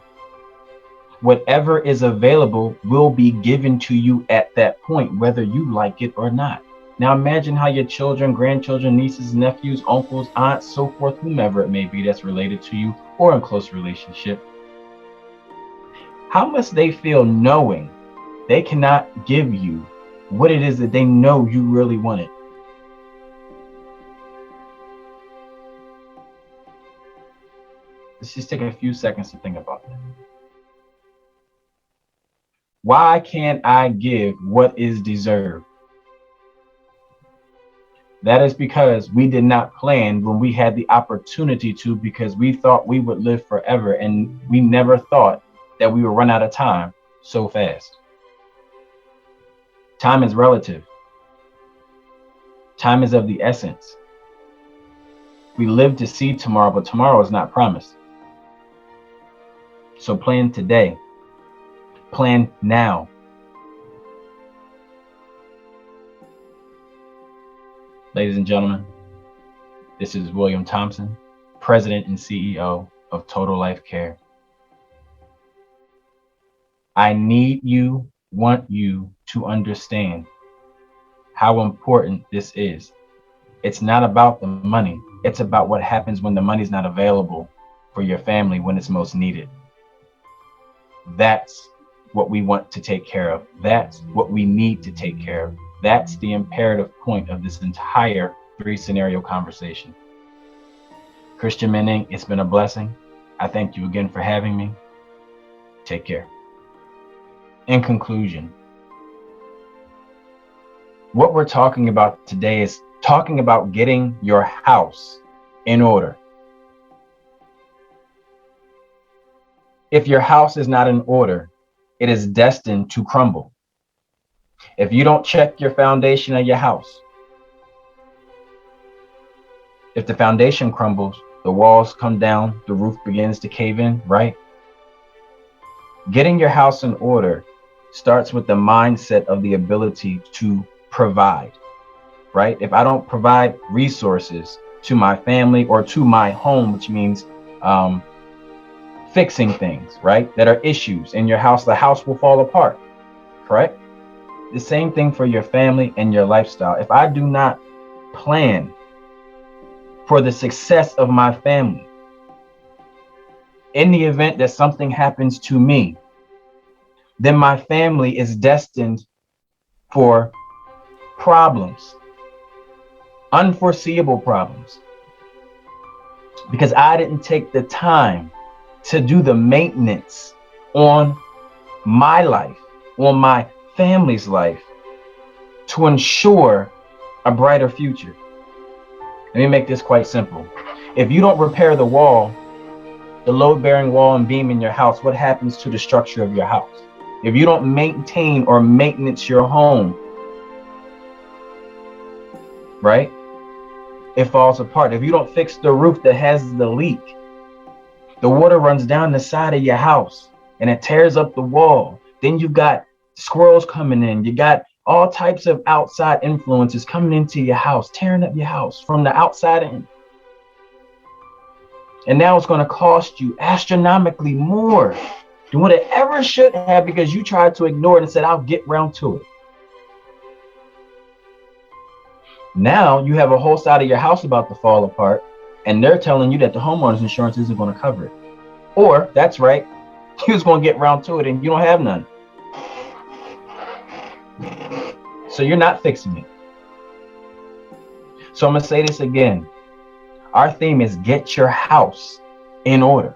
Speaker 3: whatever is available will be given to you at that point, whether you like it or not. Now imagine how your children, grandchildren, nieces, nephews, uncles, aunts, so forth, whomever it may be that's related to you or in close relationship, how must they feel knowing they cannot give you what it is that they know you really wanted? Let's just take a few seconds to think about that. Why can't I give what is deserved? That is because we did not plan when we had the opportunity to, because we thought we would live forever, and we never thought that we would run out of time so fast. Time is relative. Time is of the essence. We live to see tomorrow, but tomorrow is not promised. So plan today. Plan now. Ladies and gentlemen, this is William Thompson, President and CEO of Total Life Care. I want you to understand how important this is. It's not about the money. It's about what happens when the money's not available for your family when it's most needed. That's what we want to take care of. That's what we need to take care of. That's the imperative point of this entire 3 scenario conversation. Christian Menning, it's been a blessing. I thank you again for having me. Take care. In conclusion, what we're talking about today is talking about getting your house in order. If your house is not in order, it is destined to crumble. If you don't check your foundation of your house, if the foundation crumbles, the walls come down, the roof begins to cave in, right? Getting your house in order starts with the mindset of the ability to provide, right? If I don't provide resources to my family or to my home, which means fixing things, right, that are issues in your house, the house will fall apart, correct? The same thing for your family and your lifestyle. If I do not plan for the success of my family, in the event that something happens to me, then my family is destined for problems. unforeseeable problems, because I didn't take the time to do the maintenance on my life, on my family's life, to ensure a brighter future. Let me make this quite simple. If you don't repair the wall, the load-bearing wall and beam in your house, what happens to the structure of your house? If you don't maintain or maintenance your home, right, it falls apart. If you don't fix the roof that has the leak, the water runs down the side of your house and it tears up the wall. Then you've got squirrels coming in. You got all types of outside influences coming into your house, tearing up your house from the outside in. And now it's going to cost you astronomically more than what it ever should have, because you tried to ignore it and said, I'll get round to it. Now you have a whole side of your house about to fall apart, and they're telling you that the homeowner's insurance isn't going to cover it. Or, that's right, you was going to get round to it and you don't have none. So you're not fixing it. So I'm going to say this again. Our theme is get your house in order.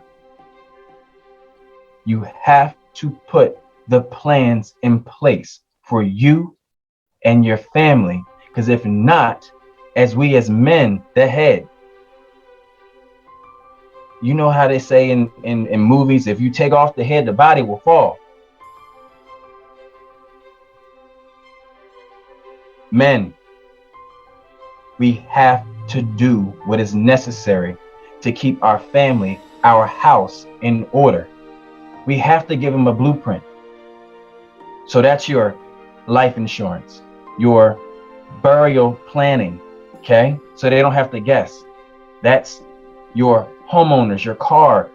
Speaker 3: You have to put the plans in place for you and your family, because if not, as we as men, the head, you know how they say in movies, if you take off the head, the body will fall. Men, we have to do what is necessary to keep our family, our house in order. We have to give them a blueprint. So that's your life insurance, your burial planning, okay? So they don't have to guess. That's your homeowners, your car,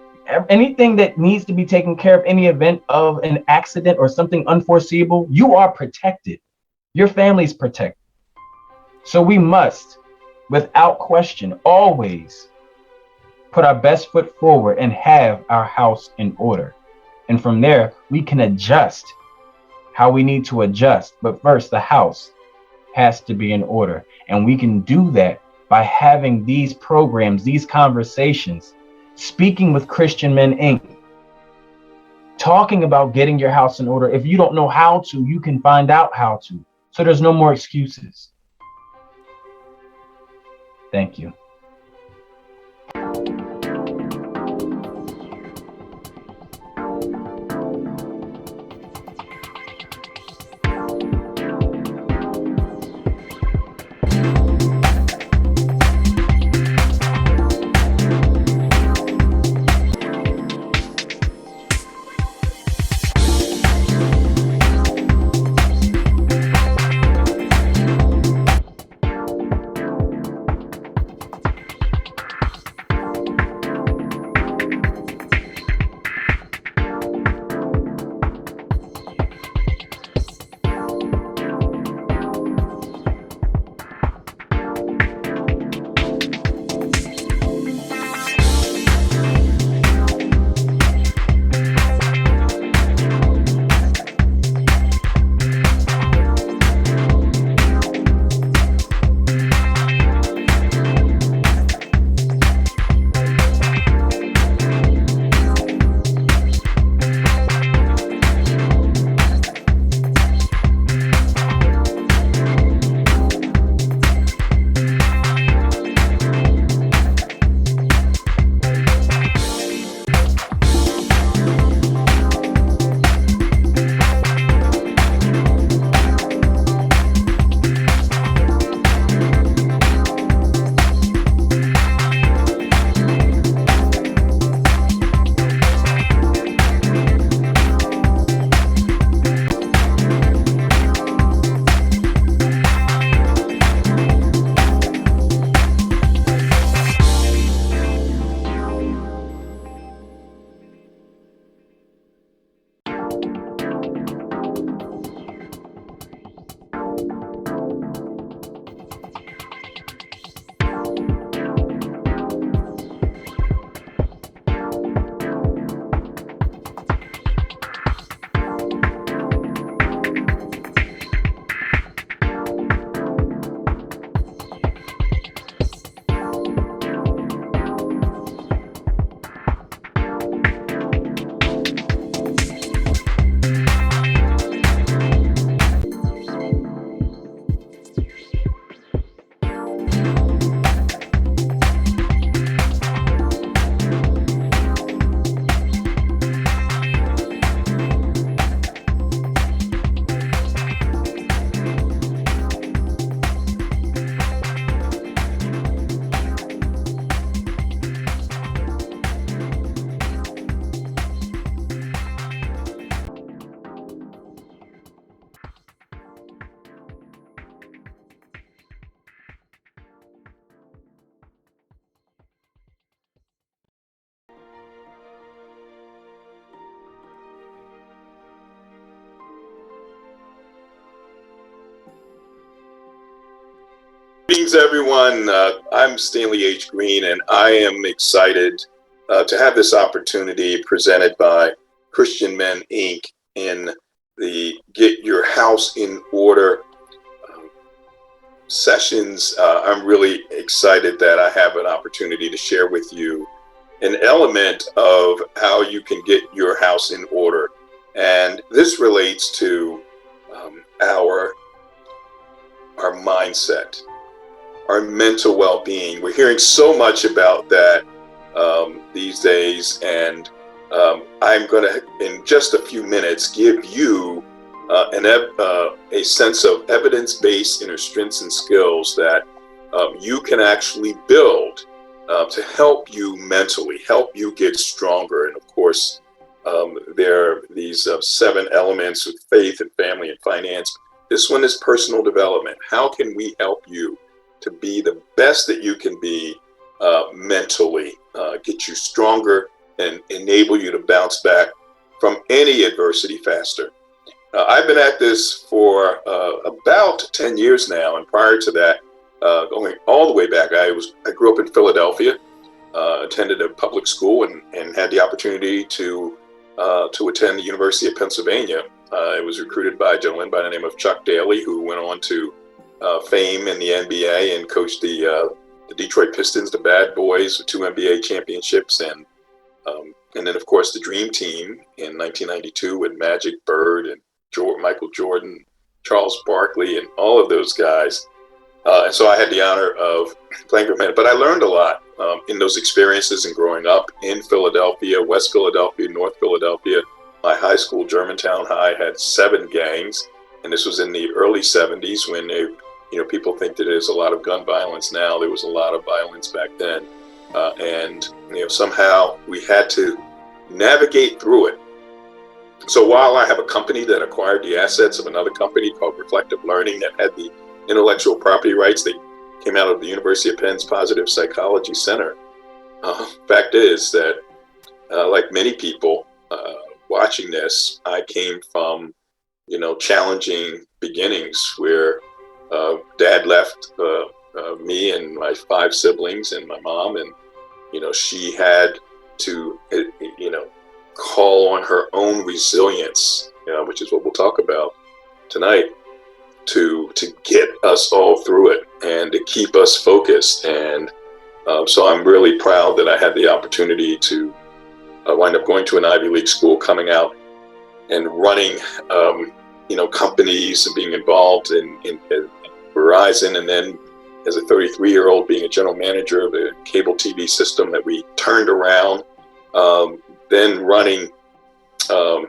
Speaker 3: anything that needs to be taken care of, any event of an accident or something unforeseeable, you are protected. Your family's protected. So we must, without question, always put our best foot forward and have our house in order. And from there, we can adjust how we need to adjust. But first, the house has to be in order. And we can do that by having these programs, these conversations, speaking with Christian Men Inc., talking about getting your house in order. If you don't know how to, you can find out how to. So there's no more excuses. Thank you.
Speaker 4: Greetings, everyone. I'm Stanley H. Greene, and I am excited to have this opportunity presented by Christian Men, Inc. in the Get Your House in Order sessions. I'm really excited that I have an opportunity to share with you an element of how you can get your house in order. And this relates to our mindset, our mental well-being. We're hearing so much about that these days, and I'm going to, in just a few minutes, give you a sense of evidence-based inner strengths and skills that you can actually build to help you mentally, help you get stronger. And of course, there are these 7 elements of faith and family and finance. This one is personal development. How can we help you to be the best that you can be mentally, get you stronger and enable you to bounce back from any adversity faster? I've been at this for about 10 years now, and prior to that, going all the way back, I grew up in Philadelphia, attended a public school, and had the opportunity to attend the University of Pennsylvania. I was recruited by a gentleman by the name of Chuck Daly, who went on to fame in the NBA and coached the Detroit Pistons, the Bad Boys, with 2 NBA championships, and then of course the Dream Team in 1992 with Magic, Bird, and Michael Jordan, Charles Barkley, and all of those guys. And so I had the honor of playing for men, but I learned a lot in those experiences and growing up in Philadelphia, West Philadelphia, North Philadelphia. My high school, Germantown High, had 7 gangs, and this was in the early 70s when people think that there's a lot of gun violence now. There was a lot of violence back then, and somehow we had to navigate through it. So while I have a company that acquired the assets of another company called Reflective Learning that had the intellectual property rights, they came out of the University of Penn's Positive Psychology Center. Fact is that, like many people watching this, I came from, challenging beginnings where Dad left me and my 5 siblings and my mom, and she had to, call on her own resilience, which is what we'll talk about tonight, to get us all through it and to keep us focused. And so I'm really proud that I had the opportunity to wind up going to an Ivy League school, coming out and running, companies and being involved in Verizon, and then as a 33-year-old being a general manager of a cable TV system that we turned around, then running a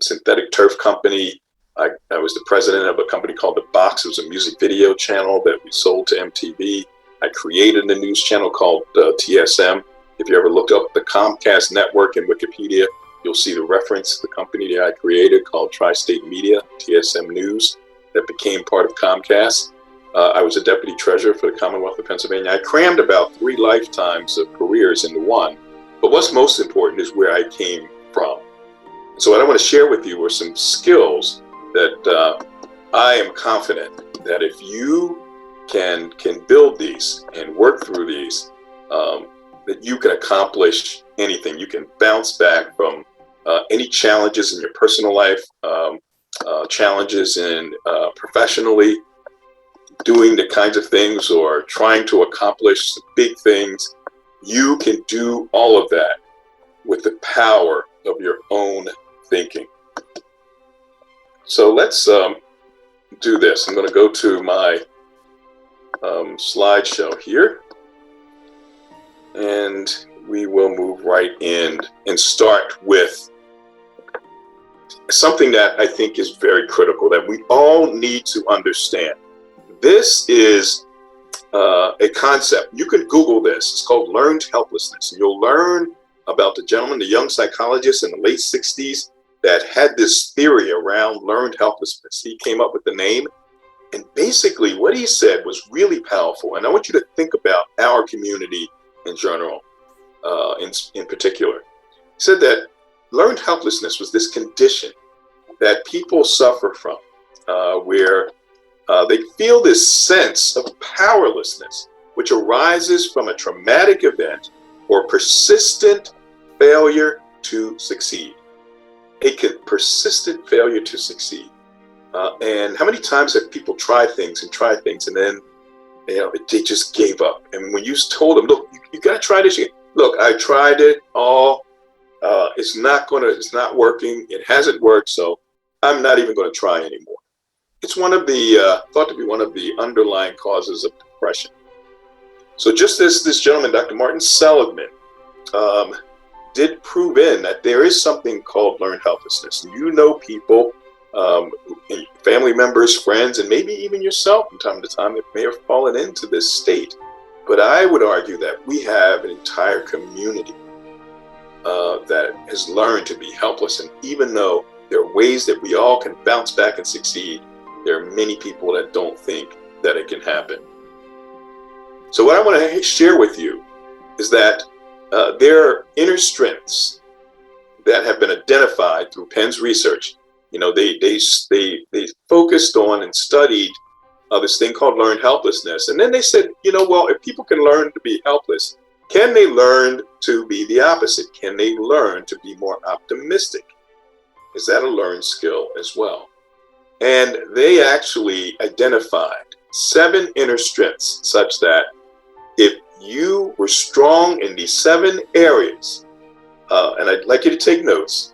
Speaker 4: synthetic turf company. I was the president of a company called The Box. It was a music video channel that we sold to MTV. I created a news channel called TSM. If you ever look up the Comcast network in Wikipedia, you'll see the reference to the company that I created called Tri-State Media, TSM News, that became part of Comcast. I was a deputy treasurer for the Commonwealth of Pennsylvania. I crammed about 3 lifetimes of careers into one. But what's most important is where I came from. So what I want to share with you are some skills that I am confident that if you can build these and work through these, that you can accomplish anything. You can bounce back from any challenges in your personal life, challenges in professionally, doing the kinds of things or trying to accomplish big things. You can do all of that with the power of your own thinking. So let's do this. I'm going to go to my slideshow here, and we will move right in and start with something that I think is very critical that we all need to understand. This is a concept. You can Google this. It's called learned helplessness. And you'll learn about the gentleman, the young psychologist in the late 60s that had this theory around learned helplessness. He came up with the name. And basically what he said was really powerful. And I want you to think about our community in general, in particular. He said that learned helplessness was this condition that people suffer from, where they feel this sense of powerlessness, which arises from a traumatic event or persistent failure to succeed. Persistent failure to succeed. And how many times have people tried things and then they just gave up? And when you told them, look, you got to try this again. Look, I tried it all. It's not working. It hasn't worked. So I'm not even going to try anymore. It's thought to be one of the underlying causes of depression. So just as this gentleman, Dr. Martin Seligman, did prove in that there is something called learned helplessness. You know people, family members, friends, and maybe even yourself from time to time that may have fallen into this state. But I would argue that we have an entire community that has learned to be helpless. And even though there are ways that we all can bounce back and succeed, there are many people that don't think that it can happen. So what I want to share with you is that there are inner strengths that have been identified through Penn's research. They focused on and studied this thing called learned helplessness. And then they said, well, if people can learn to be helpless, can they learn to be the opposite? Can they learn to be more optimistic? Is that a learned skill as well? And they actually identified 7 inner strengths such that if you were strong in these 7 areas, and I'd like you to take notes,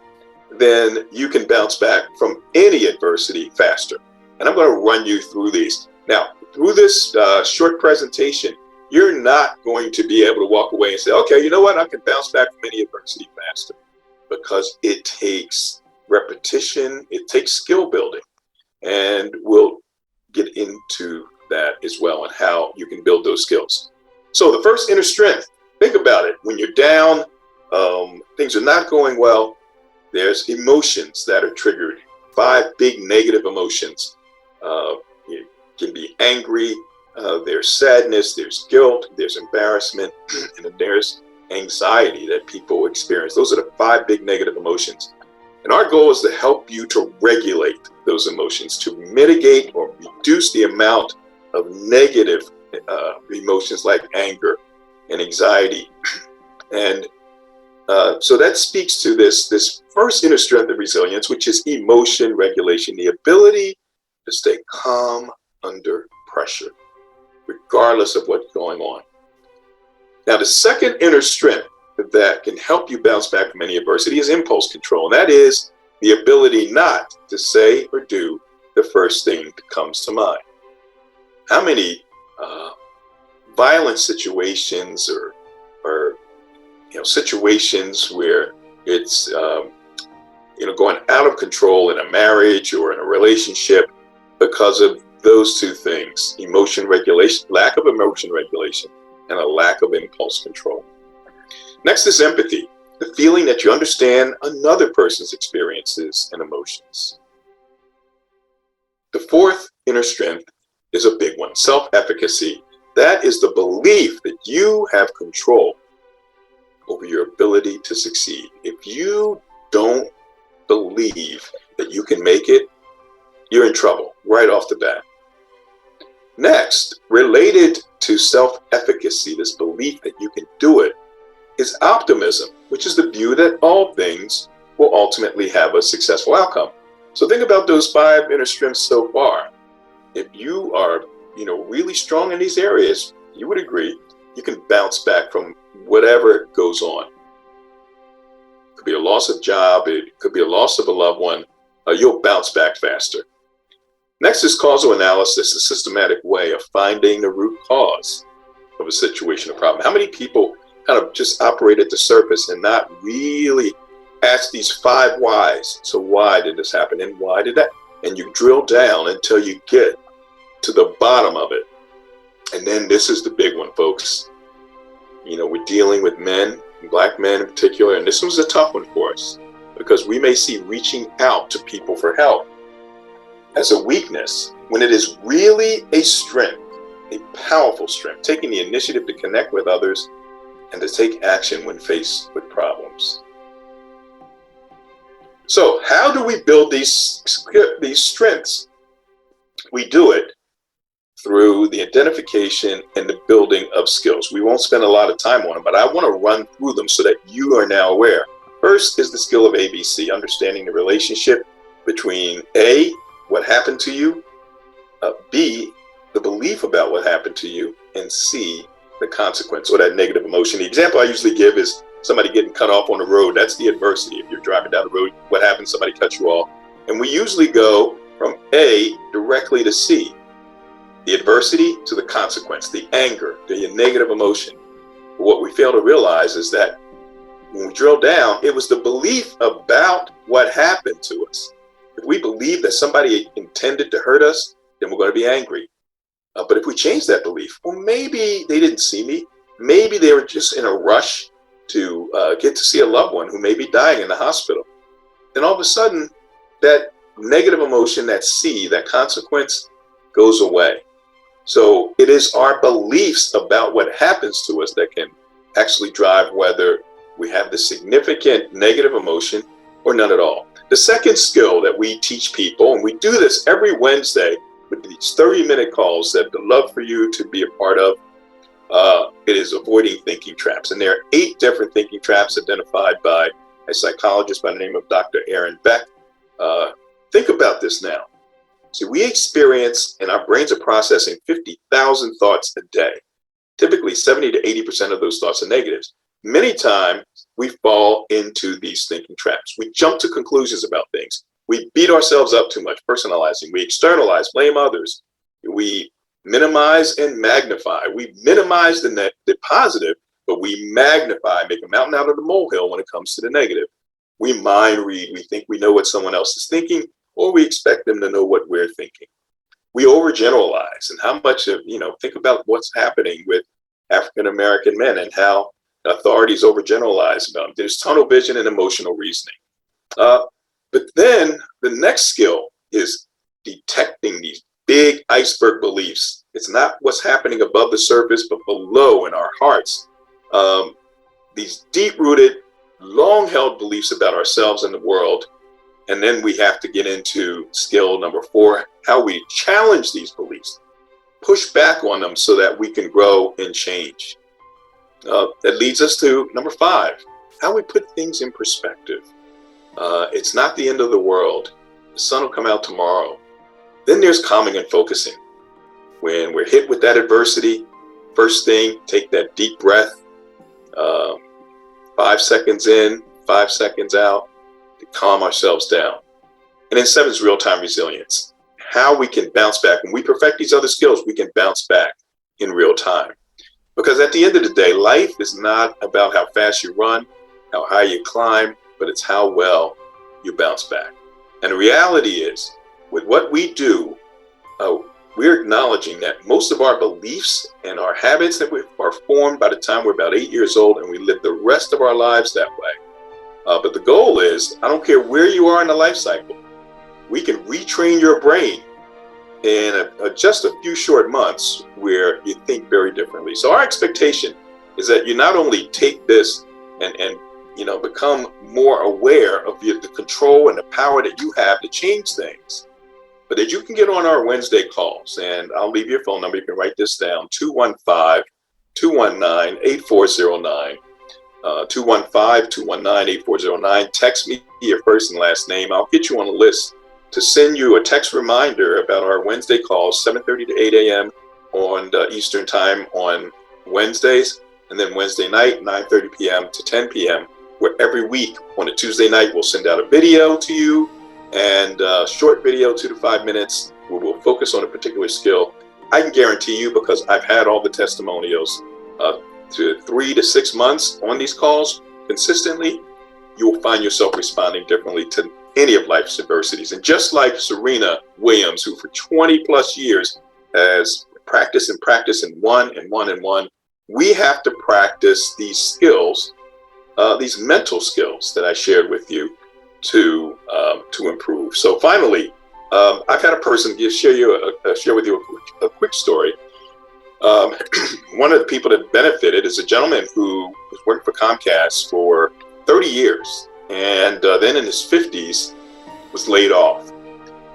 Speaker 4: then you can bounce back from any adversity faster. And I'm going to run you through these. Now, through this short presentation, you're not going to be able to walk away and say, okay, you know what, I can bounce back from any adversity faster, because it takes repetition, it takes skill building. And we'll get into that as well and how you can build those skills. So the first inner strength, think about it. When you're down, things are not going well, there's emotions that are triggered. 5 big negative emotions. You can be angry, there's sadness, there's guilt, there's embarrassment, and then there's anxiety that people experience. Those are the 5 big negative emotions. And our goal is to help you to regulate those emotions, to mitigate or reduce the amount of negative emotions like anger and anxiety. And so that speaks to this first inner strength of resilience, which is emotion regulation, the ability to stay calm under pressure, regardless of what's going on. Now, the second inner strength that can help you bounce back from any adversity is impulse control. And that is the ability not to say or do the first thing that comes to mind. How many violent situations or situations where it's going out of control in a marriage or in a relationship because of those 2 things: emotion regulation, lack of emotion regulation, and a lack of impulse control. Next is empathy, the feeling that you understand another person's experiences and emotions. The 4th inner strength is a big one, self-efficacy. That is the belief that you have control over your ability to succeed. If you don't believe that you can make it, you're in trouble right off the bat. Next, related to self-efficacy, this belief that you can do it, is optimism, which is the view that all things will ultimately have a successful outcome. So think about those 5 inner strengths so far. If you are, really strong in these areas, you would agree you can bounce back from whatever goes on. It could be a loss of job, it could be a loss of a loved one. You'll bounce back faster. Next is causal analysis, a systematic way of finding the root cause of a situation or problem. How many people kind of just operate at the surface and not really ask these 5 whys? So why did this happen, and why did that? And you drill down until you get to the bottom of it. And then this is the big one, folks. We're dealing with men, Black men in particular, and this was a tough one for us because we may see reaching out to people for help as a weakness when it is really a strength, a powerful strength, taking the initiative to connect with others and to take action when faced with problems. So how do we build these strengths? We do it through the identification and the building of skills. We won't spend a lot of time on them, but I want to run through them so that you are now aware. First is the skill of ABC, understanding the relationship between A, what happened to you, B, the belief about what happened to you, and C, the consequence or that negative emotion. The example I usually give is somebody getting cut off on the road. That's the adversity. If you're driving down the road, what happens? Somebody cuts you off. And we usually go from A directly to C, the adversity to the consequence, the anger, the negative emotion. But what we fail to realize is that when we drill down, it was the belief about what happened to us. If we believe that somebody intended to hurt us, then we're going to be angry. But if we change that belief, well, maybe they didn't see me. Maybe they were just in a rush to get to see a loved one who may be dying in the hospital. Then all of a sudden, that negative emotion, that C, that consequence goes away. So it is our beliefs about what happens to us that can actually drive whether we have the significant negative emotion or none at all. The second skill that we teach people, and we do this every Wednesday with these 30-minute calls that I'd love for you to be a part of, it is avoiding thinking traps. And there are 8 different thinking traps identified by a psychologist by the name of Dr. Aaron Beck. Think about this now. See, we experience, and our brains are processing 50,000 thoughts a day. Typically 70 to 80% of those thoughts are negatives. Many times we fall into these thinking traps. We jump to conclusions about things. We beat ourselves up too much, personalizing. We externalize, blame others. We minimize and magnify. We minimize the positive, but we magnify, make a mountain out of the molehill when it comes to the negative. We mind read. We think we know what someone else is thinking, or we expect them to know what we're thinking. We overgeneralize, and how much of, think about what's happening with African-American men and how authorities overgeneralize about them. There's tunnel vision and emotional reasoning. But then the next skill is detecting these big iceberg beliefs. It's not what's happening above the surface, but below in our hearts. These deep-rooted, long-held beliefs about ourselves and the world. And then we have to get into skill number 4, how we challenge these beliefs, push back on them so that we can grow and change. That leads us to number 5, how we put things in perspective. It's not the end of the world. The sun will come out tomorrow. Then there's calming and focusing. When we're hit with that adversity, first thing, take that deep breath. 5 seconds in, 5 seconds out, to calm ourselves down. And then 7 is real-time resilience. How we can bounce back. When we perfect these other skills, we can bounce back in real time. Because at the end of the day, life is not about how fast you run, how high you climb, but it's how well you bounce back. And the reality is, with what we do, we're acknowledging that most of our beliefs and our habits that are formed by the time we're about 8 years old, and we live the rest of our lives that way. But the goal is, I don't care where you are in the life cycle, we can retrain your brain in just a few short months where you think very differently. So our expectation is that you not only take this and become more aware of the control and the power that you have to change things, but that you can get on our Wednesday calls. And I'll leave your phone number. You can write this down, 215-219-8409. 215-219-8409. Text me your first and last name. I'll get you on a list to send you a text reminder about our Wednesday calls, 7:30 to 8 a.m. on Eastern time on Wednesdays, and then Wednesday night, 9:30 p.m. to 10 p.m., where every week on a Tuesday night, we'll send out a video to you, and a short video, 2 to 5 minutes, where we'll focus on a particular skill. I can guarantee you, because I've had all the testimonials, to 3 to 6 months on these calls consistently, you will find yourself responding differently to any of life's adversities. And just like Serena Williams, who for 20 plus years has practiced and won, we have to practice these skills, these mental skills that I shared with you to improve. So finally, I've had a person share with you a quick story. One of the people that benefited is a gentleman who was working for Comcast for 30 years, and then in his 50s was laid off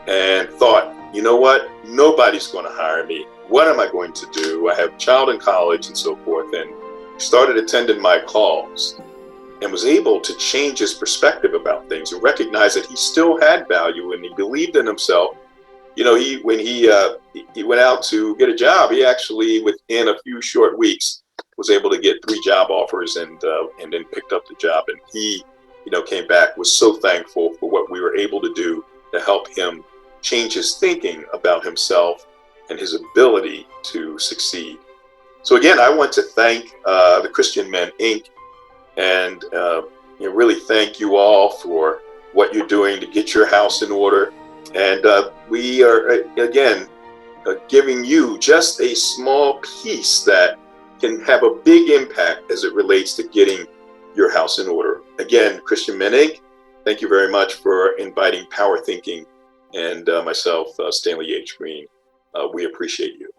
Speaker 4: and thought, you know what, nobody's going to hire me. what am I going to do? I have a child in college and so forth, and started attending my calls and was able to change his perspective about things and recognize that he still had value and he believed in himself. You know, when he went out to get a job, he actually within a few short weeks was able to get 3 job offers and then picked up the job. And he, you know, came back, was so thankful for what we were able to do to help him change his thinking about himself and his ability to succeed. So again, I want to thank the Christian Men Inc. and you know, really thank you all for what you're doing to get your house in order. And we are, again, giving you just a small piece that can have a big impact as it relates to getting your house in order. Again, Christian Men Inc., thank you very much for inviting Power Thinking and myself, Stanley H. Greene. We appreciate you.